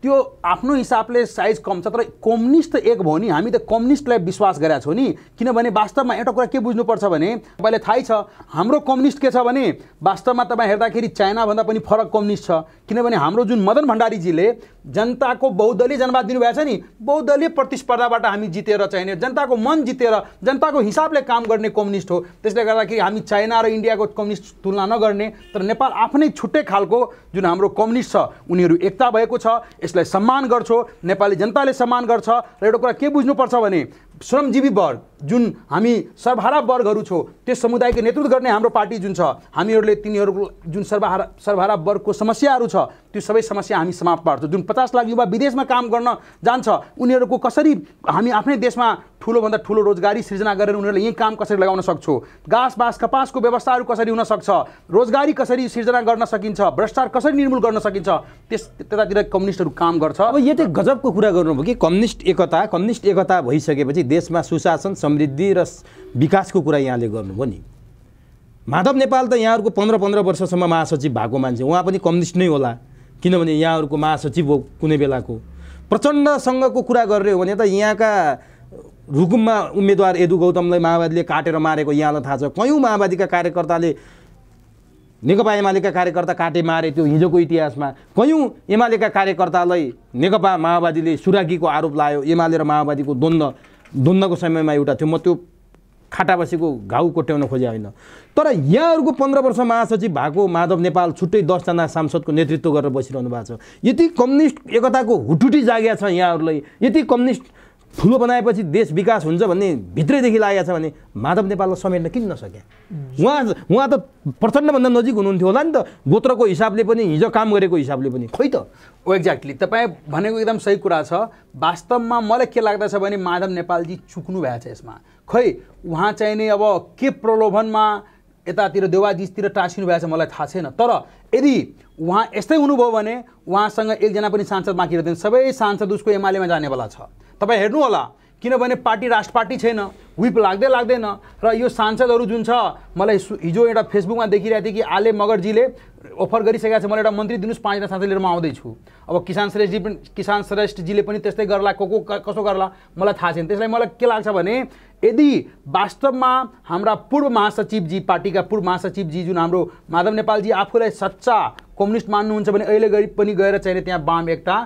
त्यो आफ्नो हिसाबले साइज कम छ, तर कम्युनिस्ट त एक भयो नि। हामी त कम्युनिस्टलाई विश्वास गरेका छौँ नि, किनभने वास्तवमा एउटा कुरा के बुझ्नुपर्छ भने तपाईँलाई थाहै छ हाम्रो कम्युनिस्ट के छ भने वास्तवमा तपाईँ हेर्दाखेरि चाइनाभन्दा पनि फरक कम्युनिस्ट छ। किनभने हाम्रो जुन मदन भण्डारीजीले जनताको बहुदलीय जनवाद दिनुभएको छ नि, बहुदलीय प्रतिस्पर्धाबाट हामी जितेर चाहिने जनताको मन जितेर जनताको हिसाबले काम गर्ने कम्युनिस्ट हो। त्यसले गर्दाखेरि हामी चाइना र इन्डियाको कम्युनिस्ट तुलना नगर्ने, तर नेपाल आफ्नै छुट्टै खालको जुन हाम्रो कम्युनिस्ट छ उनीहरू एकता भएको छ, यसलाई सम्मान गर्छौ, नेपाली जनताले सम्मान गर्छ। र एउटा कुरा के बुझ्नुपर्छ भने श्रमजीवी वर्ग जुन हामी सर्वहारा वर्गहरू छौँ, त्यस समुदायको नेतृत्व गर्ने हाम्रो पार्टी जुन छ, हामीहरूले तिनीहरूको जुन सर्वहारा वर्गको समस्याहरू छ त्यो सबै समस्या हामी समाप्त पार्छौँ। जुन 50 लाख युवा विदेशमा काम गर्न जान्छ उनीहरूको कसरी हामी आफ्नै देशमा ठुलोभन्दा ठुलो रोजगारी सृजना गरेर उनीहरूले यही काम कसरी लगाउन सक्छौँ, घाँस बाँस कपासको व्यवस्थाहरू कसरी हुन सक्छ, रोजगारी कसरी सृजना गर्न सकिन्छ, भ्रष्टाचार कसरी निर्मूल गर्न सकिन्छ, त्यतातिर कम्युनिस्टहरू काम गर्छ। अब यो चाहिँ गजबको कुरा गर्नुभयो कि कम्युनिस्ट एकता भइसकेपछि देशमा सुशासन समृद्धि र विकासको कुरा यहाँले गर्नुभयो नि। माधव नेपाल त यहाँहरूको 15-15 वर्षसम्म महासचिव भएको मान्छे, उहाँ पनि कम्युनिस्ट नै होला, किनभने यहाँहरूको महासचिव हो कुनै बेलाको। प्रचण्डसँगको कुरा गर्ने हो भने त यहाँका रुकुममा उम्मेदवार यदु गौतमलाई माओवादीले काटेर मारेको यहाँलाई थाहा छ। कयौँ माओवादीका कार्यकर्ताले नेकपा एमालेका कार्यकर्ता काटे मारे, त्यो हिजोको इतिहासमा। कयौँ एमालेका कार्यकर्तालाई नेकपा माओवादीले सुराकीको आरोप लायो। एमाले र माओवादीको द्वन्द्वको समयमा एउटा थियो, म त्यो खाटा बसेको घाउ कोट्याउन खोजे होइन। तर यहाँहरूको 15 वर्ष महासचिव भएको माधव नेपाल छुट्टै 10 जना सांसदको नेतृत्व गरेर बसिरहनु भएको छ। यति कम्युनिस्ट एकताको हुटुटी जागेको छ यहाँहरूलाई, यति कम्युनिस्ट ठुलो बनाएपछि देश विकास हुन्छ भन्ने भित्रैदेखि लागेको छ भने माधव नेपाललाई समेट्न किन नसके? उहाँ त प्रचण्डभन्दा नजिक हुनुहुन्थ्यो होला नि त, गोत्रको हिसाबले पनि हिजो काम गरेको हिसाबले पनि। खोइ त एक्ज्याक्टली तपाईँ भनेको एकदम सही कुरा छ। वास्तवमा मलाई के लाग्दछ भने माधव नेपालजी चुक्नु भएको छ यसमा। खै उहाँ चाहिँ नि अब के प्रलोभनमा यतातिर देवाजीतिर टाँसिनु भएको छ मलाई थाहा छैन, तर यदि उहाँ यस्तै हुनुभयो भने उहाँसँग एकजना पनि सांसद बाँकी रहँदैन, सबै सांसद उसको एमालेमा जानेवाला छ। तपाईँ हेर्नु होला, किनभने पार्टी राष्ट्र पार्टी छैन, व्हिप लाग्दैन। र यो सांसदहरू जुन छ, मलाई हिजो एउटा फेसबुकमा देखिरहेको थिएँ कि आले मगरजीले अफर गरिसकेको छ मलाई एउटा मन्त्री दिनुहोस्, 5 जना सांसद लिएर म आउँदैछु। अब किसान श्रेष्ठजीले पनि त्यस्तै गर्ला, कसो गर्ला मलाई थाहा छैन। त्यसलाई मलाई के लाग्छ भने यदि वास्तवमा हाम्रा पूर्व महासचिवजी, पार्टीका पूर्व महासचिवजी जुन हाम्रो माधव नेपालजी आफूलाई सच्चा कम्युनिस्ट मान्नुहुन्छ भने अहिले पनि गएर चाहिँ त्यहाँ वाम एकता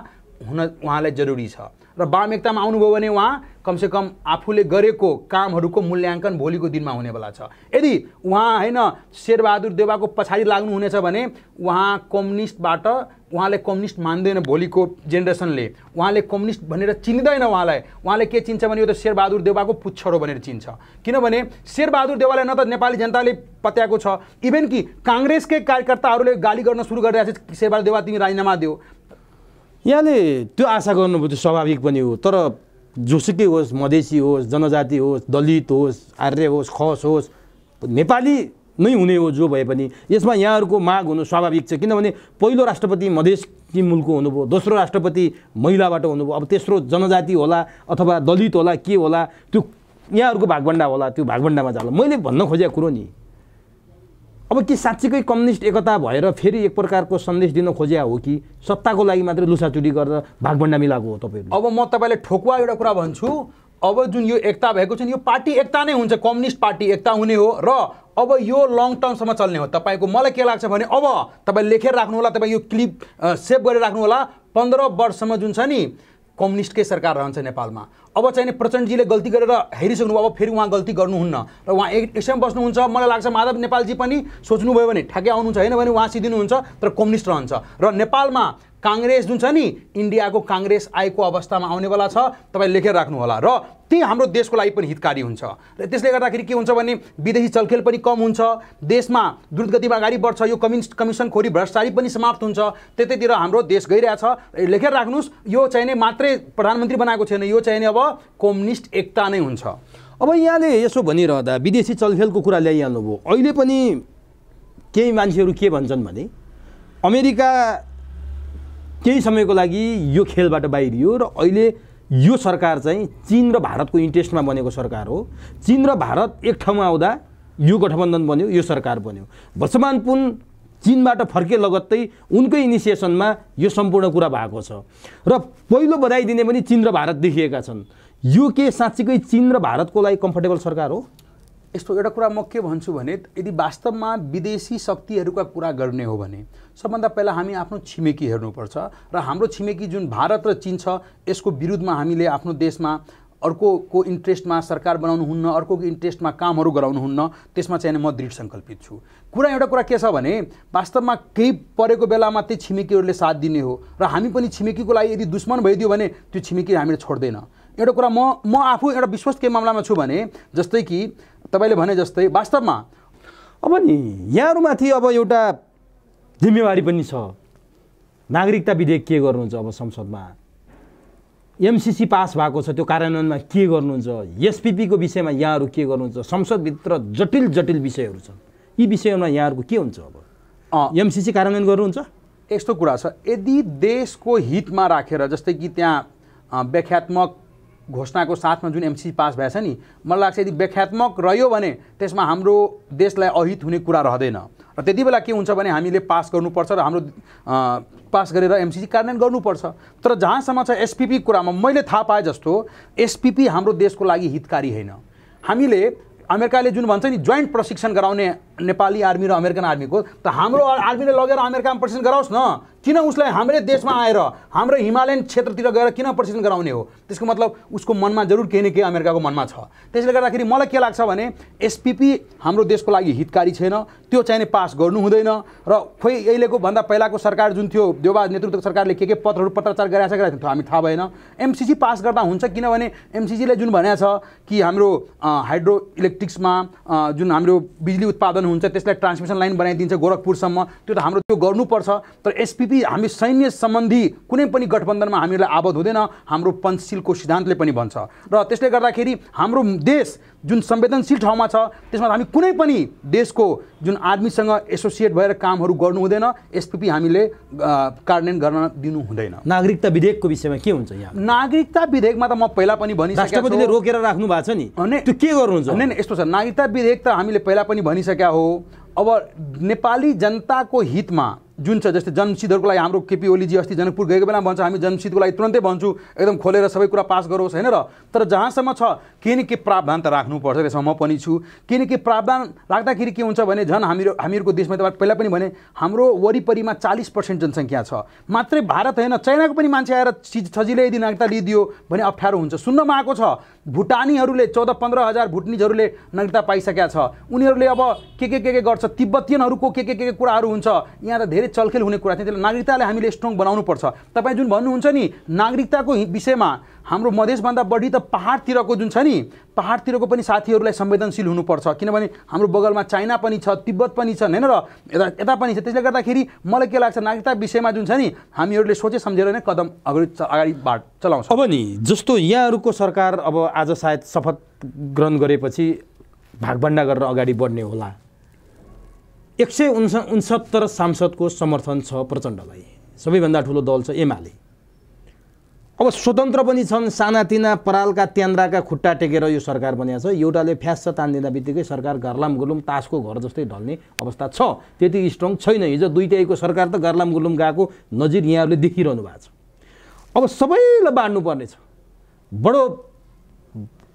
हुन उहाँलाई जरुरी छ। र वाम एकतामा आउनुभयो भने उहाँ कमसेकम आफूले गरेको कामहरूको मूल्याङ्कन भोलिको दिनमा हुनेवाला छ। यदि उहाँ होइन शेरबहादुर देउवाको पछाडि लाग्नुहुनेछ भने उहाँ कम्युनिस्टबाट उहाँले कम्युनिस्ट मान्दैन। भोलिको जेनेरेसनले उहाँले कम्युनिस्ट भनेर चिन्दैन। उहाँले के चिन्छ भने यो त शेरबहादुर देउवाको पुच्छर हो भनेर चिन्छ। किनभने शेरबहादुर देउवालाई न त नेपाली जनताले पत्याएको छ, इभन कि काङ्ग्रेसकै कार्यकर्ताहरूले गाली गर्न सुरु गरिरहेको छ, शेरबहादुर देउवा तिमी राजीनामा देऊ। यहाँले त्यो आशा गर्नुभयो, त्यो स्वाभाविक पनि हो। तर जोसुकै होस्, मधेसी होस्, जनजाति होस्, दलित होस्, आर्य होस्, खस होस्, नेपाली नै हुने हो जो भए पनि यसमा यहाँहरूको माग हुनु स्वाभाविक छ। किनभने पहिलो राष्ट्रपति मधेसी मुलको हुनुभयो, दोस्रो राष्ट्रपति महिलाबाट हुनुभयो, अब तेस्रो जनजाति होला अथवा दलित होला के होला, त्यो यहाँहरूको भागभण्डा होला, त्यो भागभण्डामा जाला। मैले भन्न खोजेको कुरो नि, अब के साँच्चीकै कम्युनिस्ट एकता भएर फेरि एक प्रकारको सन्देश दिन खोज्या हो कि सत्ताको लागि मात्रै लुसाचुटी गरेर भागभण्डा मिलाएको हो तपाईँहरू? अब म तपाईँलाई ठोकुवा एउटा कुरा भन्छु, अब जुन यो एकता भएको छ नि, यो पार्टी एकता नै हुन्छ, कम्युनिस्ट पार्टी एकता हुने हो र अब यो लङ टर्मसम्म चल्ने हो। तपाईँको मलाई के लाग्छ भने अब तपाईँ लेखेर राख्नु होला, तपाईँ यो क्लिप सेभ गरेर राख्नु होला, 15 वर्षसम्म जुन छ नि कम्युनिस्टकै सरकार रहन्छ नेपालमा। अब चाहिँ नि प्रचण्डजीले गल्ती गरेर हेरिसक्नु, अब फेरि उहाँ गल्ती गर्नुहुन्न र उहाँ एकैछिन बस्नुहुन्छ। मलाई लाग्छ माधव नेपालजी पनि सोच्नुभयो भने ठ्याक्कै आउनुहुन्छ, होइन भने उहाँ सिद्धिनुहुन्छ तर कम्युनिस्ट रहन्छ। र नेपालमा काङ्ग्रेस जुन छ नि इन्डियाको काङ्ग्रेस आएको अवस्थामा आउनेवाला छ, तपाईँ लेखेर राख्नु होला र ती हाम्रो देशको लागि पनि हितकारी हुन्छ। र त्यसले गर्दाखेरि के हुन्छ भने विदेशी चलखेल पनि कम हुन्छ, देशमा द्रुत गतिमा अगाडि बढ्छ, यो कमिसनखोरी भ्रष्टाचारी पनि समाप्त हुन्छ, त्यतैतिर हाम्रो देश गइरहेछ। लेखेर राख्नुहोस्, यो चाहिने मात्रै प्रधानमन्त्री बनाएको छैन, यो चाहिने अब कम्युनिस्ट एकता नै हुन्छ। अब यहाँले यसो भनिरहँदा विदेशी चलखेलको कुरा ल्याइहाल्नुभयो। अहिले पनि केही मान्छेहरू के भन्छन् भने अमेरिका केही समयको लागि यो खेलबाट बाहिरियो र अहिले यो सरकार चाहिँ चीन र भारतको इन्ट्रेस्टमा बनेको सरकार हो। चीन र भारत एक ठाउँमा आउँदा यो गठबन्धन बन्यो, यो सरकार बन्यो। वर्षमान पुन चीनबाट फर्के लगत्तै उनकै इनिसिएसनमा यो सम्पूर्ण कुरा भएको छ र पहिलो बधाई दिने पनि चीन र भारत देखिएका छन्। यो के साँच्चीकै चीन र भारतको लागि कम्फर्टेबल सरकार हो? यस्तो एउटा कुरा म के भन्छु भने यदि वास्तवमा विदेशी शक्तिहरूका कुरा गर्ने हो भने सबभन्दा पहिला हामी आफ्नो छिमेकी हेर्नुपर्छ र हाम्रो छिमेकी जुन भारत र चीन छ यसको विरुद्धमा हामीले आफ्नो देशमा अर्कोको इन्ट्रेस्टमा सरकार बनाउनु हुन्न, अर्कोको इन्ट्रेस्टमा कामहरू गराउनु हुन्न, त्यसमा चाहिँ म दृढ सङ्कल्पित छु। एउटा कुरा के छ भने वास्तवमा केही परेको बेलामा त्यही छिमेकीहरूले साथ दिने हो र हामी पनि छिमेकीको लागि यदि दुश्मन भइदियो भने त्यो छिमेकी हामीले छोड्दैन। एउटा कुरा म आफू एउटा विश्वास के मामलामा छु भने जस्तै कि तपाईँले भने जस्तै वास्तवमा अब नि यहाँहरूमाथि अब एउटा जिम्मेवारी पनि छ। नागरिकता विधेयक के गर्नुहुन्छ? अब संसदमा एमसीसी पास भएको छ, त्यो कार्यान्वयनमा के गर्नुहुन्छ? एसपीपीको विषयमा यहाँहरू के गर्नुहुन्छ? संसदभित्र जटिल जटिल विषयहरू छन्, यी विषयमा यहाँहरूको के हुन्छ? अब एमसीसी कार्यान्वयन गर्नुहुन्छ? यस्तो कुरा छ, यदि देशको हितमा राखेर जस्तै कि त्यहाँ व्याख्यात्मक घोषणाको साथमा जुन एमसीसी पास भएछ नि, मलाई लाग्छ यदि व्याख्यात्मक रह्यो भने त्यसमा हाम्रो देशलाई अहित हुने कुरा रहँदैन र त्यति बेला के हुन्छ भने हामीले पास गर्नुपर्छ र हाम्रो पास गरेर एमसीसी कार्यान्वयन गर्नुपर्छ। तर जहाँसम्म छ एसपीपी कुरामा मैले थाहा पाए जस्तो एसपीपी हाम्रो देशको लागि हितकारी होइन। हामीले अमेरिकाले जुन भन्छ नि जोइन्ट प्रशिक्षण गराउने नेपाली आर्मी र अमेरिकन आर्मीको, त हाम्रो आर्मीले लगेर अमेरिकामा प्रशिक्षण गराओस् न, किन उसलाई हाम्रै देशमा आएर हाम्रो हिमालयन क्षेत्रतिर गएर किन प्रशिक्षण गराउने हो? त्यसको मतलब उसको मनमा जरुर केही न केही अमेरिकाको मनमा छ। त्यसले गर्दाखेरि मलाई के लाग्छ भने एसपीपी हाम्रो देशको लागि हितकारी छैन, त्यो चाहिने पास गर्नु हुँदैन। र खोइ अहिलेको भन्दा पहिलाको सरकार जुन थियो देवबा नेतृत्वको सरकारले के पत्रचार गरेको थियो हामी थाहा भएन। एमसीसी पास गर्दा हुन्छ, किनभने एमसीसीले जुन भनेको छ कि हाम्रो हाइड्रो इलेक्ट्रिक्समा जुन हाम्रो बिजुली उत्पादन हुन्छ त्यसलाई ट्रान्समिसन लाइन बनाइदिन्छ गोरखपुरसम्म, त्यो त हाम्रो त्यो गर्नुपर्छ। तर एसपीपी हामी सैन्य सम्बन्धी कुनै पनि गठबन्धनमा हामीलाई आबद्ध हुँदैन, हाम्रो पञ्चशीलको सिद्धान्तले पनि भन्छ। र त्यसले गर्दाखेरि हाम्रो देश जुन संवेदनशील ठाउँमा छ त्यसमा हामी कुनै पनि देशको जुन आर्मीसँग एसोसिएट भएर कामहरू गर्नु हुँदैन, एसपीपी हामीले कार्यान्वयन गर्न दिनु हुँदैन। नागरिकता विधेयकको विषयमा के हुन्छ? यहाँ नागरिकता विधेयकमा त म पहिला पनि भनिसकेको छु, राष्ट्रपतिले रोकेर राख्नु भएको छ नि, त्यो के गर्नुहुन्छ? नै यस्तो छ, नागरिकता विधेयक त हामीले पहिला पनि भनिसकेका हो। अब नेपाली जनताको हितमा जुन छ जस्तै जन्मसिद्धहरूको लागि हाम्रो केपी ओलीजी अस्ति जनकपुर गएको बेला भन्छ हामी जन्मसिद्धको लागि तुरन्तै भन्छु एकदम खोलेर सबै कुरा पास गरोस् होइन र। तर जहाँसम्म छ केही न केही प्रावधान त राख्नुपर्छ, त्यसमा म पनि छु। केही न केही प्रावधान राख्दाखेरि के हुन्छ भने झन् हामीहरूको देशमा त पहिला पनि भने हाम्रो वरिपरिमा 40% जनसङ्ख्या छ, मात्रै भारत होइन चाइनाको पनि मान्छे आएर सजिलै यदि नागरिकता लिइदियो भने अप्ठ्यारो हुन्छ। सुन्नमा आएको छ भुटानीहरूले 14-15 हजार भुटनिजहरूले नागरिकता पाइसकेका छ, उनीहरूले अब के गर्छ, तिब्बतियनहरूको के कुराहरू हुन्छ, यहाँ त धेरै चलखेल हुने कुरा थियो। त्यसले नागरिकतालाई हामीले स्ट्रङ बनाउनुपर्छ। तपाईँ जुन भन्नुहुन्छ नि नागरिकताको विषयमा हाम्रो मधेसभन्दा बढी त पहाडतिरको जुन छ नि, पहाडतिरको पनि साथीहरूलाई संवेदनशील हुनुपर्छ, किनभने हाम्रो बगलमा चाइना पनि छ, तिब्बत पनि छ होइन र यता पनि छ। त्यसले गर्दाखेरि मलाई के लाग्छ नागरिकता विषयमा जुन छ नि हामीहरूले सोचे सम्झेर नै कदम अगाडि चलाउँछ। अब नि जस्तो यहाँहरूको सरकार अब आज सायद शपथ ग्रहण गरेपछि भागभण्डा गरेर अगाडि बढ्ने होला। 169 सांसदको समर्थन छ प्रचण्डलाई, सबैभन्दा ठुलो दल छ एमाले। अब स्वतन्त्र पनि छन्, सानातिना परालका त्यान्द्राका खुट्टा टेकेर यो सरकार बनिएको छ। एउटाले फ्यास तानिदिँदा बित्तिकै सरकार गर्लाम गुलुम तासको घर जस्तै ढल्ने अवस्था छ, त्यति स्ट्रङ छैन। हिजो दुईटैको सरकार त गर्लाम गुलुम गएको नजिर यहाँहरूले देखिरहनु भएको छ। अब सबैलाई बाँड्नुपर्ने छ। बडो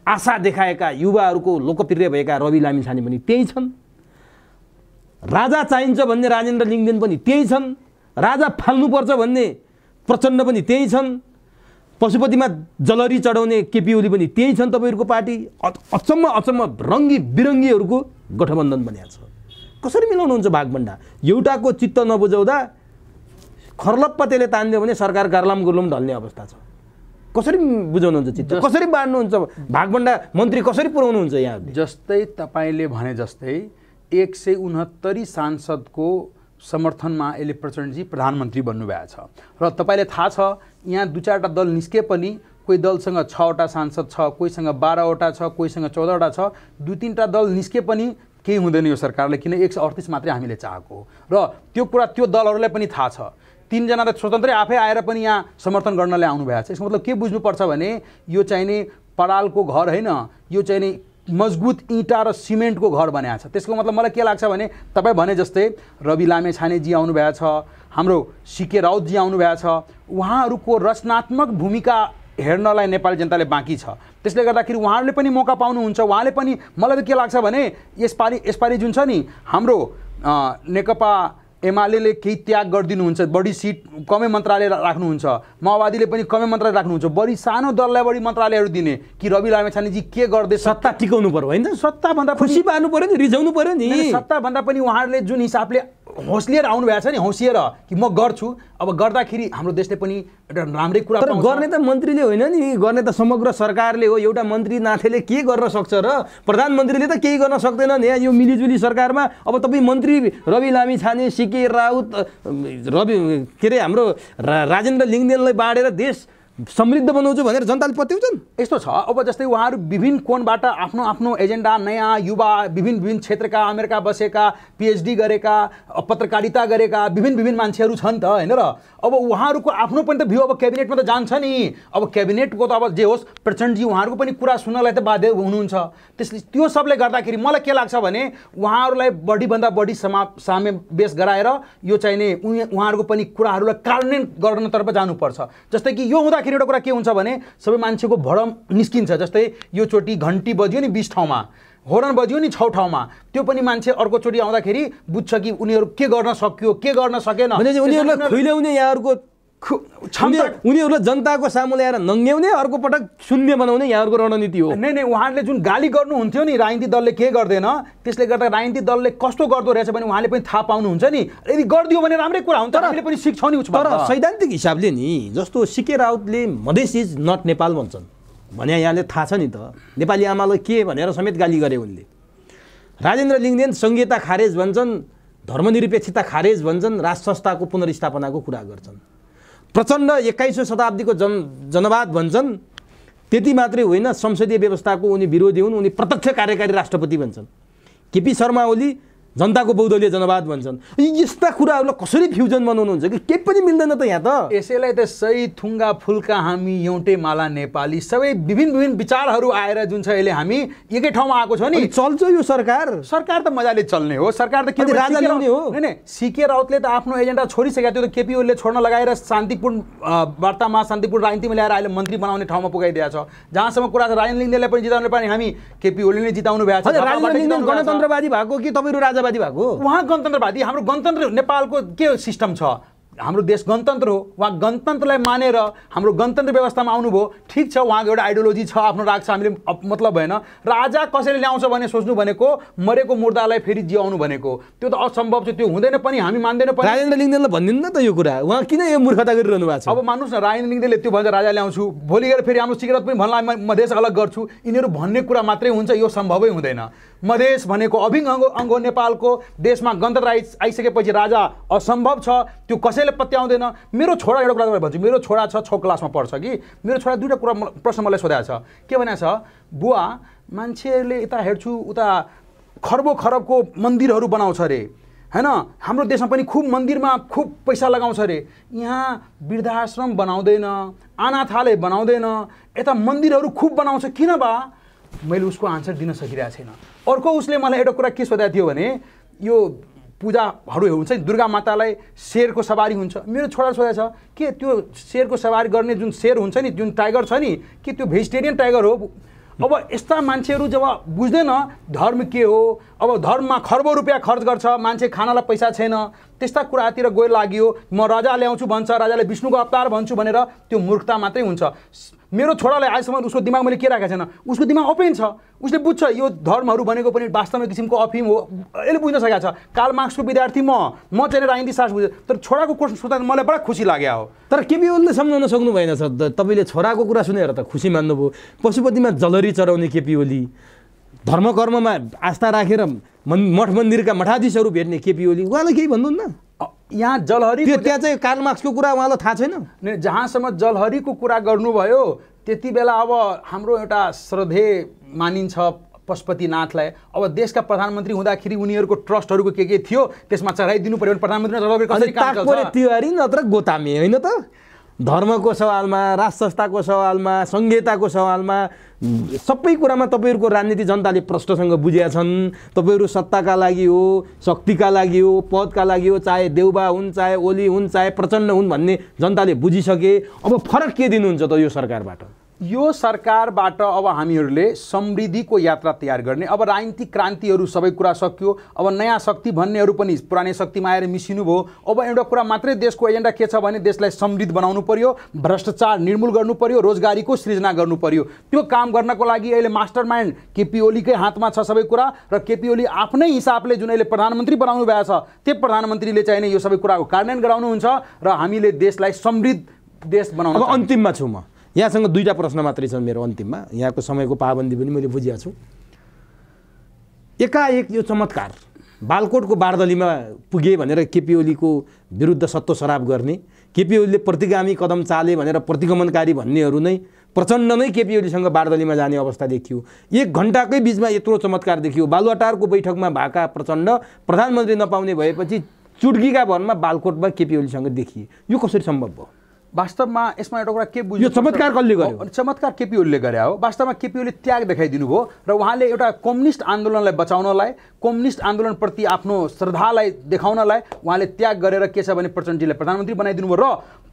आशा देखाएका युवाहरूको लोकप्रिय भएका रवि लामिछाने पनि त्यही छन्, राजा चाहिन्छ भन्ने राजेन्द्र लिङ्गदेन पनि त्यही छन्, राजा फाल्नुपर्छ भन्ने प्रचण्ड पनि त्यही छन्, पशुपतिमा जलरी चढाउने केपी ओली पनि त्यही छन्। तपाईँहरूको पार्टी अचम्म रङ्गी बिरङ्गीहरूको गठबन्धन बनिएको छ। कसरी मिलाउनुहुन्छ भागभण्डा? एउटाको चित्त नबुझाउँदा खर्लप्प त्यसले तानिदियो भने सरकार गर्लाम गुर्लुम ढल्ने अवस्था छ। कसरी बुझाउनुहुन्छ चित्त, कसरी बाँड्नुहुन्छ, भागभण्डा मन्त्री कसरी पुर्याउनुहुन्छ यहाँ? जस्तै तपाईँले भने जस्तै 169 सांसदको समर्थनमा अहिले प्रचण्डजी प्रधानमन्त्री बन्नुभएको छ र तपाईँले थाहा छ यहाँ 2-4वटा दल निस्के पनि कोही दलसँग 6वटा सांसद छ, कोहीसँग 12वटा छ, कोहीसँग 14वटा छ, 2-3टा दल निस्के पनि केही हुँदैन यो सरकारले, किन 138 मात्रै हामीले चाहेको र त्यो कुरा त्यो दलहरूलाई पनि थाहा छ। 3 जना त स्वतन्त्रै आफै आएर पनि यहाँ समर्थन गर्नलाई आउनुभएको छ। यसको मतलब के बुझ्नुपर्छ भने यो चाहिने परालको घर होइन, यो चाहिने मजबुत इँटा र सिमेन्टको घर बनाएको छ। त्यसको मतलब मलाई के लाग्छ भने तपाईँ भने जस्तै रवि लामेछानेजी आउनुभएको छ, हाम्रो सीके राउतजी आउनुभएको छ, उहाँहरूको रचनात्मक भूमिका हेर्नलाई नेपाली जनताले बाँकी छ। त्यसले गर्दाखेरि उहाँहरूले पनि मौका पाउनुहुन्छ। उहाँले पनि मलाई त के लाग्छ भने यसपालि जुन छ नि हाम्रो नेकपा एमाले केही त्याग गरिदिनुहुन्छ, बढी सिट कमै मन्त्रालय राख्नुहुन्छ, माओवादीले पनि कमै मन्त्रालय राख्नुहुन्छ, बढी सानो दललाई बढी मन्त्रालयहरू दिने कि रवि लामेछानेजी के गर्दै सत्ता टिकाउनु पर्यो होइन, सत्ताभन्दा खुसी पार्नु पर्यो नि, रिझाउनु पर्यो नि। सत्ताभन्दा पनि उहाँहरूले जुन हिसाबले होसिएर आउनुभएको छ नि, होसिएर कि म गर्छु, अब गर्दाखेरि हाम्रो देशले पनि एउटा राम्रै कुरा तर गर्ने त मन्त्रीले होइन नि, गर्ने त समग्र सरकारले हो। एउटा मन्त्री नाथेले के गर्न सक्छ र प्रधानमन्त्रीले त केही गर्न सक्दैनन् यहाँ यो मिलिजुली सरकारमा। अब तपाईँ मन्त्री रवि लामिछाने, सीके राउत, के अरे हाम्रो राजेन्द्र लिङ्गदेनलाई बाँडेर देश समृद्ध बनाउँछु भनेर जनताले पत्याउँछन्। यस्तो छ अब जस्तै उहाँहरू विभिन्न कोणबाट आफ्नो आफ्नो एजेन्डा, नयाँ युवा, विभिन्न क्षेत्रका, अमेरिका बसेका, पिएचडी गरेका, पत्रकारिता गरेका विभिन्न मान्छेहरू छन् त होइन र। अब उहाँहरूको आफ्नो पनि त भ्यू अब क्याबिनेटमा त जान्छ नि। अब क्याबिनेटको त अब जे होस् प्रचण्डजी उहाँहरूको पनि कुरा सुन्नलाई त बाध्य हुनुहुन्छ। त्यसले त्यो सबले गर्दाखेरि मलाई के लाग्छ भने उहाँहरूलाई बढीभन्दा बढी समावेश गराएर यो चाहिने उहाँहरूको पनि कुराहरूलाई कार्यान्वयन गर्नतर्फ जानुपर्छ। जस्तै कि यो हुँदा एउटा कुरा के हुन्छ भने सबै मान्छेको भरम निस्किन्छ। जस्तै यो चोटि घन्टी बज्यो नि 20 ठाउँमा, होरन बज्यो नि 6 ठाउँमा, त्यो पनि मान्छे अर्को चोटि आउँदाखेरि बुझ्छ कि उनीहरू के गर्न सक्यो, के गर्न सकेन। उनीहरूलाई खुइल्याउने यहाँहरूको उनीहरूलाई जनताको सामु ल्याएर नङ्ग्याउने, अर्को पटक शून्य बनाउने यहाँहरूको रणनीति हो। नै उहाँहरूले जुन गाली गर्नुहुन्थ्यो नि राजनीतिक दलले के गर्दैन, त्यसले गर्दा राजनीतिक दलले कस्तो गर्दो रहेछ भने उहाँले पनि थाहा पाउनुहुन्छ नि। यदि गरिदियो भने राम्रै कुरा हुन्छ, हामीले पनि शिक्षौ नि। तर सैद्धान्तिक हिसाबले नि जस्तो सीके राउतले मधेस इज नट नेपाल भन्छन् भने यहाँले थाहा छ नि त, नेपाली आमालाई के भनेर समेत गाली गरे उनले। राजेन्द्र लिङ्गदेन संहिता खारेज भन्छन्, धर्मनिरपेक्षता खारेज भन्छन्, राज संस्थाको पुनर्स्थापनाको कुरा गर्छन्। प्रचण्ड 21औं शताब्दीको जनवाद भन्छन्। त्यति मात्रै होइन, संसदीय व्यवस्थाको उनी विरोधी हुन्, उनी प्रत्यक्ष कार्यकारी राष्ट्रपति भन्छन्। केपी शर्मा ओली जनताको बहुदलीय जनवाद भन्छन्। यस्ता कुराहरूलाई कसरी फ्युजन बनाउनुहुन्छ कि केही पनि मिल्दैन त यहाँ त। यसैलाई त सही थुङ्गा फुल्का हामी एउटै माला नेपाली, सबै विभिन्न विचारहरू आएर जुन छ यसले हामी एकै ठाउँमा आएको छ नि। चल्छ यो सरकार त मजाले चल्ने हो। सरकार त के राजा ल्याउने हो। नै सीके राउतले त आफ्नो एजेन्डा छोडिसकेको थियो, केपी ओलीले छोड्न लगाएर शान्तिपूर्ण वार्तामा, शान्तिपूर्ण राजनीतिमा ल्याएर अहिले मन्त्री बनाउने ठाउँमा पुगाइदिएको छ। जहाँसम्म कुरा छ राजेन्द्र लिङ्गदेनलाई पनि जिताउनु पर्ने, हामी केपी ओलीले जिताउनु भएको छ। राजेन्द्र लिङ्गदेन गणतन्त्रवादी भएको कि तपाईँहरू राजावादी भएको? उहाँ गणतन्त्रवादी। हाम्रो गणतन्त्र नेपालको के सिस्टम छ, हाम्रो देश गणतन्त्र हो। उहाँ गणतन्त्रलाई मानेर हाम्रो गणतन्त्र व्यवस्थामा आउनुभयो, ठिक छ। उहाँको एउटा आइडियोलोजी छ, आफ्नो राग छ, हामीले मतलब भएन। राजा कसैले ल्याउँछ भने सोच्नु भनेको मरेको मुर्दालाई फेरि जियाउनु भनेको त्यो त असम्भव छ, त्यो हुँदैन पनि, हामी मान्दैन पनि। राजेन्द्र लिङ्गदेनले भन्दिनु न त यो कुरा, उहाँ किन यो मूर्खता गरिरहनु भएको छ? अब मान्नुहोस् न, राजेन्द्र लिङ्गदेनले त्यो भन्छ राजा ल्याउँछु, भोलि गएर फेरि हाम्रो सिगरेट पनि भन्ला मधेस अलग गर्छु, यिनीहरू भन्ने कुरा मात्रै हुन्छ, यो सम्भवै हुँदैन। मधेस भनेको अभिन्न अङ्ग हो नेपालको। देशमा गणतन्त्र आइसकेपछि राजा असम्भव छ, त्यो कसैले पत्याउँदैन। मेरो छोरा एउटा कुरा भन्छु, मेरो छोरा छ 6 क्लासमा पढ्छ कि, मेरो छोरा दुईवटा कुरा प्रश्न मलाई सोधेको छ। के भनेको छ, बुवा मान्छेहरूले यता हेर्छु उता खरबको मन्दिरहरू बनाउँछ अरे हैन, हाम्रो देशमा पनि खूब मन्दिरमा खूब पैसा लगाउँछ अरे, यहाँ वृद्धाश्रम बनाउँदैन, अनाथालय बनाउँदैन, यता मन्दिरहरू खूब बनाउँछ, किन बा? मैले उसको आन्सर दिन सकिरहेको छैन। अर्को उसले मलाई एउटा कुरा के सोधेको थियो भने यो पूजाहरू हुन्छ नि, दुर्गा मातालाई शेरको सवारी हुन्छ। मेरो छोरा सोधेको छ के त्यो शेरको सवारी गर्ने जुन शेर हुन्छ नि, जुन टाइगर छ नि, के त्यो भेजिटेरियन टाइगर हो? अब यस्ता मान्छेहरू जब बुझ्दैन धर्म के हो, अब धर्ममा खरबौँ रुपियाँ खर्च गर्छ, मान्छे खानालाई पैसा छैन, त्यस्ता कुरातिर गएर लाग्यो। म राजा ल्याउँछु भन्छ, राजाले विष्णुको अवतार भन्छु भनेर, त्यो मूर्खता मात्रै हुन्छ। मेरो छोरालाई आजसम्म उसको दिमाग मैले के राखेको छैन, उसको दिमाग ओपन छ, उसले बुझ्छ यो धर्महरू भनेको पनि वास्तवमा किसिमको अफिम हो, यसले बुझ्न सकेको छ। कार्ल मार्क्सको विद्यार्थी म चाहिँ राजनीति शास्त्र बुझेँ, तर छोराको क्वेसन सोच्दा मलाई बडा खुसी लाग्यो हो। तर केपी ओलीले सम्झाउन सक्नु भएन सर, तपाईँले छोराको कुरा सुनेर त खुसी मान्नुभयो। पशुपतिमा जलहरी चराउने केपी ओली, धर्म कर्ममा आस्था राखेर मठ मन्दिरका मठाधीशहरू भेट्ने केपी ओली, उहाँलाई केही भन्नुहुन्न? यहाँ जलहरी त्यहाँ चाहिँ कार्ल मार्क्सको कुरा उहाँलाई थाहा छैन? जहाँसम्म जलहरीको कुरा गर्नुभयो त्यति बेला अब हाम्रो एउटा श्रद्धेय मानिन्छ पशुपतिनाथलाई। अब देशका प्रधानमन्त्री हुँदाखेरि उनीहरूको ट्रस्टहरूको के थियो त्यसमा चढाइदिनु पर्यो भने प्रधानमन्त्री तिवारी नत्र गोतामे होइन त? धर्मको सवालमा, राष्ट्र संस्थाको सवालमा, संहिताको सवालमा, सबै कुरामा तपाईँहरूको राजनीति जनताले प्रश्नसँग बुझेका छन्। तपाईँहरू सत्ताका लागि हो, शक्तिका लागि हो, पदका लागि हो, चाहे देउबा हुन्, चाहे ओली हुन्, चाहे प्रचण्ड हुन् भन्ने जनताले बुझिसके। अब फरक के दिनुहुन्छ त यो सरकारबाट? यो सरकारबाट अब हामीहरूले समृद्धिको यात्रा तयार गर्ने। अब राजनीतिक क्रान्तिहरू सबै कुरा सकियो, अब नयाँ शक्ति भन्नेहरू पनि पुरानै शक्तिमा आएर मिसिनु भयो। अब एउटा कुरा मात्रै देशको एजेन्डा के छ भने देशलाई समृद्ध बनाउनु पर्यो, भ्रष्टाचार निर्मूल गर्नु पर्यो, रोजगारीको सृजना गर्नु पर्यो। त्यो काम गर्नको लागि अहिले मास्टरमाइन्ड केपी ओलीकै हातमा छ सबै कुरा, र केपी ओली आफ्नै हिसाबले जुन अहिले प्रधानमन्त्री बनाउनु भएको छ त्यो प्रधानमन्त्रीले चाहिँ नै यो सबै कुराको कार्यान्वयन गराउनुहुन्छ र हामीले देशलाई समृद्ध देश बनाउनु। अब अन्तिममा छु म, यहाँसँग दुईवटा प्रश्न मात्रै छन् मेरो अन्तिममा, यहाँको समयको पाबन्दी पनि मैले बुझिया छु। एकाएक यो चमत्कार बालकोटको बारदलीमा पुगे भनेर केपी ओलीको विरुद्ध सत्तो सराप गर्ने, केपी ओलीले प्रतिगामी कदम चाले भनेर प्रतिगमनकारी भन्नेहरू नै प्रचण्ड नै केपी ओलीसँग बारदलीमा जाने अवस्था देखियो। 1 घण्टाकै बिचमा यत्रो चमत्कार देखियो। बालुवाटारको बैठकमा भएका प्रचण्ड प्रधानमन्त्री नपाउने भएपछि चुड्कीका भरमा बालकोटमा केपी ओलीसँग देखिए। यो कसरी सम्भव भयो? वास्तवमा यसमा एउटा कुरा के बुझ्यो, यो चमत्कार कसले गर्यो? चमत्कार केपी ओलीले गरे हो। वास्तवमा केपी ओलीले त्याग देखाइदिनु भयो र उहाँले एउटा कम्युनिस्ट आन्दोलनलाई बचाउनलाई, कम्युनिस्ट आन्दोलनप्रति आफ्नो श्रद्धालाई देखाउनलाई उहाँले त्याग गरेर के छ भने प्रचण्डजीलाई प्रधानमन्त्री बनाइदिनु भयो। र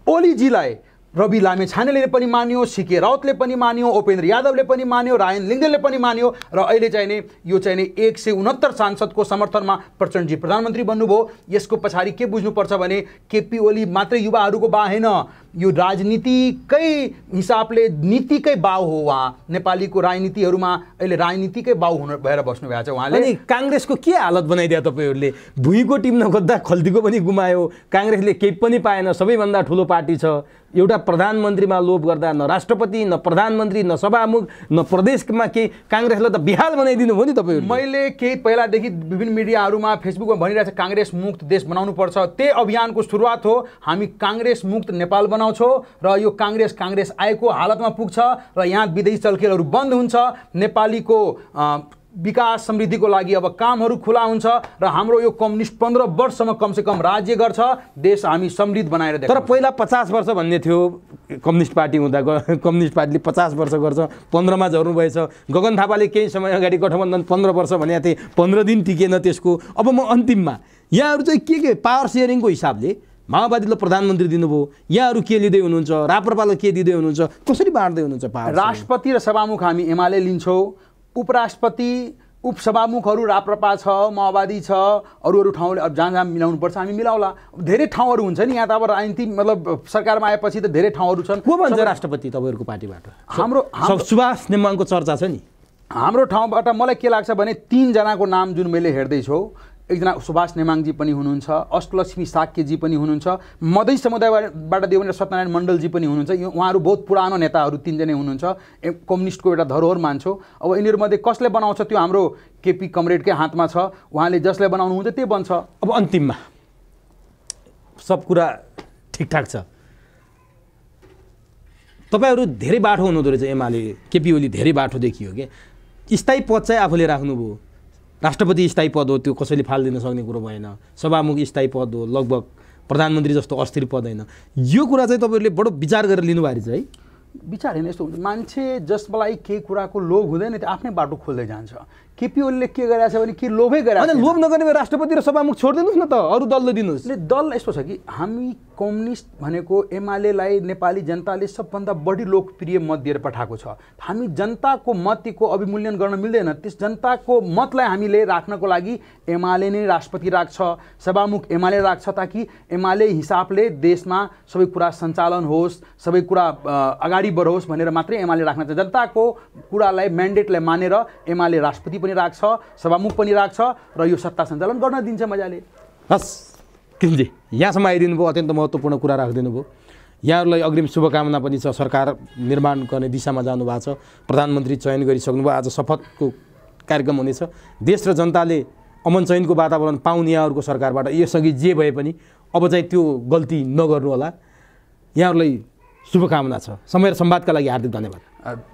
ओलीजीलाई रवि लामेछानेले पनि मान्यो, सीके राउतले पनि मान्यो, उपेन्द्र यादवले पनि मान्यो, रायन लिङ्गदेनले पनि मान्यो, र अहिले चाहिँ नि यो चाहिँ नि 169 सांसदको समर्थनमा प्रचण्डजी प्रधानमन्त्री बन्नुभयो। यसको पछाडि के बुझ्नुपर्छ भने केपी ओली मात्रै युवाहरूको बा होइन, यो राजनीतिकै हिसाबले नीतिकै बाउ हो। उहाँ नेपालीको राजनीतिहरूमा अहिले राजनीतिकै बाउ हुन भएर बस्नु भएको छ उहाँले। अनि काङ्ग्रेसको के हालत बनाइदियो तपाईँहरूले? भुइँको टिम नखोज्दा खल्तीको पनि गुमायो, काङ्ग्रेसले केही पनि पाएन, सबैभन्दा ठुलो पार्टी छ। एउटा प्रधानमन्त्रीमा लोभ गर्दा न राष्ट्रपति, न प्रधानमन्त्री, न सभामुख, न प्रदेशमा केही, काङ्ग्रेसलाई त बिहाल बनाइदिनु भयो नि तपाईँहरू। मैले केही पहिलादेखि विभिन्न मिडियाहरूमा फेसबुकमा भनिरहेको छ काङ्ग्रेस मुक्त देश बनाउनुपर्छ। त्यही अभियानको सुरुवात हो। हामी काङ्ग्रेस मुक्त नेपाल बनाउँछौँ र यो काङ्ग्रेस आएको हालतमा पुग्छ र यहाँ विदेशी चलखेलहरू बन्द हुन्छ। नेपालीको विकास समृद्धिको लागि अब कामहरू खुला हुन्छ र हाम्रो यो कम्युनिस्ट 15 वर्षसम्म कमसेकम राज्य गर्छ, देश हामी समृद्ध बनाएर देखाउँछौँ। तर पहिला 50 वर्ष भन्ने थियो कम्युनिस्ट पार्टी हुँदा, कम्युनिस्ट पार्टीले 50 वर्ष गर्छ, 15मा झर्नु भएछ। गगन थापाले केही समय अगाडि गठबन्धन 15 वर्ष भनेको थिए, 15 दिन टिकेन त्यसको। अब म अन्तिममा यहाँहरू चाहिँ के पावर सेयरिङको हिसाबले माओवादीले प्रधानमन्त्री दिनुभयो, यहाँहरू के लिँदै हुनुहुन्छ, राप्रपालाई के दिँदै हुनुहुन्छ, कसरी बाँड्दै हुनुहुन्छ पावर? राष्ट्रपति र सभामुख हामी एमाले लिन्छौँ, उपराष्ट्रपति उपसभामुखहरू राप्रपा छ, माओवादी छ, अरू ठाउँले अब जहाँ जहाँ मिलाउनुपर्छ हामी मिलाउला। धेरै ठाउँहरू हुन्छ नि यहाँ त, अब राजनीति मतलब सरकारमा आएपछि त धेरै ठाउँहरू छन्। को भन्छ राष्ट्रपति तपाईँहरूको पार्टीबाट? हाम्रो सुभाष नेमाङको चर्चा छ नि। हाम्रो ठाउँबाट मलाई के लाग्छ भने 3 जनाको नाम जुन मैले हेर्दैछु, एकजना सुभाष नेमाङजी पनि हुनुहुन्छ, अष्टलक्ष्मी साक्यजी पनि हुनुहुन्छ, मधेस समुदायबाट दियो भने सत्यनारायण मण्डलजी पनि हुनुहुन्छ। उहाँहरू बहुत पुरानो नेताहरू 3 जनै हुनुहुन्छ, कम्युनिस्टको एउटा धरोहर मान्छौँ। अब यिनीहरूमध्ये कसले बनाउँछ त्यो हाम्रो केपी कमरेडकै हातमा छ, उहाँले जसले बनाउनुहुन्छ त्यही बन्छ। अब अन्तिममा सब कुरा ठिकठाक छ, तपाईँहरू धेरै बाठो हुनुहुँदो रहेछ एमाले, केपी ओली धेरै बाठो देखियो कि स्थायी पद चाहिँ आफूले राख्नुभयो, राष्ट्रपति स्थायी पद हो, त्यो कसैले फालिदिन सक्ने कुरो भएन, सभामुख स्थायी पद हो, लगभग प्रधानमन्त्री जस्तो अस्थिर पद होइन। यो कुरा चाहिँ तपाईँहरूले बडो विचार गरेर लिनुभएको रहेछ है? विचार होइन, यस्तो हुन्छ मान्छे जसलाई केही कुराको लोभ हुँदैन त्यो आफ्नै बाटो खोल्दै जान्छ। केपी ओलीले के गरेछ भने के लोभै गरेछ अनि लोभ नगर्ने राष्ट्रपति र सभामुख छोडिदिनुहोस् न त, अरू दलले दिनुहोस्। दल यस्तो छ कि हामी कम्युनिस्ट भनेको एमालेलाई नेपाली जनताले सबभन्दा बढी लोकप्रिय मत दिएर पठाएको छ। हामी जनताको मतको अभिमूल्यन गर्न मिल्दैन। त्यस जनताको मतलाई हामीले राख्नको लागि एमाले नै राष्ट्रपति राख्छ, सभामुख एमाले राख्छ, ताकि एमाले हिसाबले देशमा सबै कुरा सञ्चालन होस्, सबै कुरा अगाडि बढोस् भनेर मात्रै एमाले राख्न छ। जनताको कुरालाई म्यान्डेटलाई मानेर एमाले राष्ट्रपति पनि राख्छ, सभामुख पनि राख्छ र यो सत्ता सञ्चालन गर्न दिन्छ मजाले। हस् किनजी यहाँसम्म आइदिनु भयो, अत्यन्त महत्त्वपूर्ण कुरा राखिदिनु भयो। यहाँहरूलाई अग्रिम शुभकामना पनि छ। सरकार निर्माण गर्ने दिशामा जानुभएको छ, प्रधानमन्त्री चयन गरिसक्नुभयो। आज शपथको कार्यक्रम हुनेछ। देश र जनताले अमन चयनको वातावरण पाउने यहाँहरूको सरकारबाट यसअघि जे भए पनि अब चाहिँ त्यो गल्ती नगर्नु होला। यहाँहरूलाई शुभकामना छ। समय र संवादका लागि हार्दिक धन्यवाद।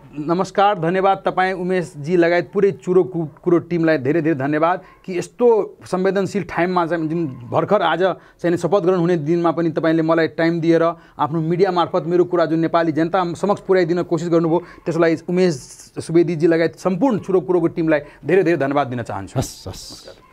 नमस्कार, धन्यवाद तपाईँ उमेशजी लगायत पुरै चुरो कुरो टिमलाई धेरै धेरै धन्यवाद कि यस्तो संवेदनशील टाइममा चाहिँ जुन भर्खर आज चाहिँ शपथ ग्रहण हुने दिनमा पनि तपाईँले मलाई टाइम दिएर आफ्नो मिडिया मार्फत मेरो कुरा जुन नेपाली जनता समक्ष पुर्याइदिन कोसिस गर्नुभयो, त्यसलाई उमेश सुवेदीजी लगायत सम्पूर्ण चुरो कुरोको टिमलाई धेरै धेरै धन्यवाद दिन चाहन्छु। हस् हस्।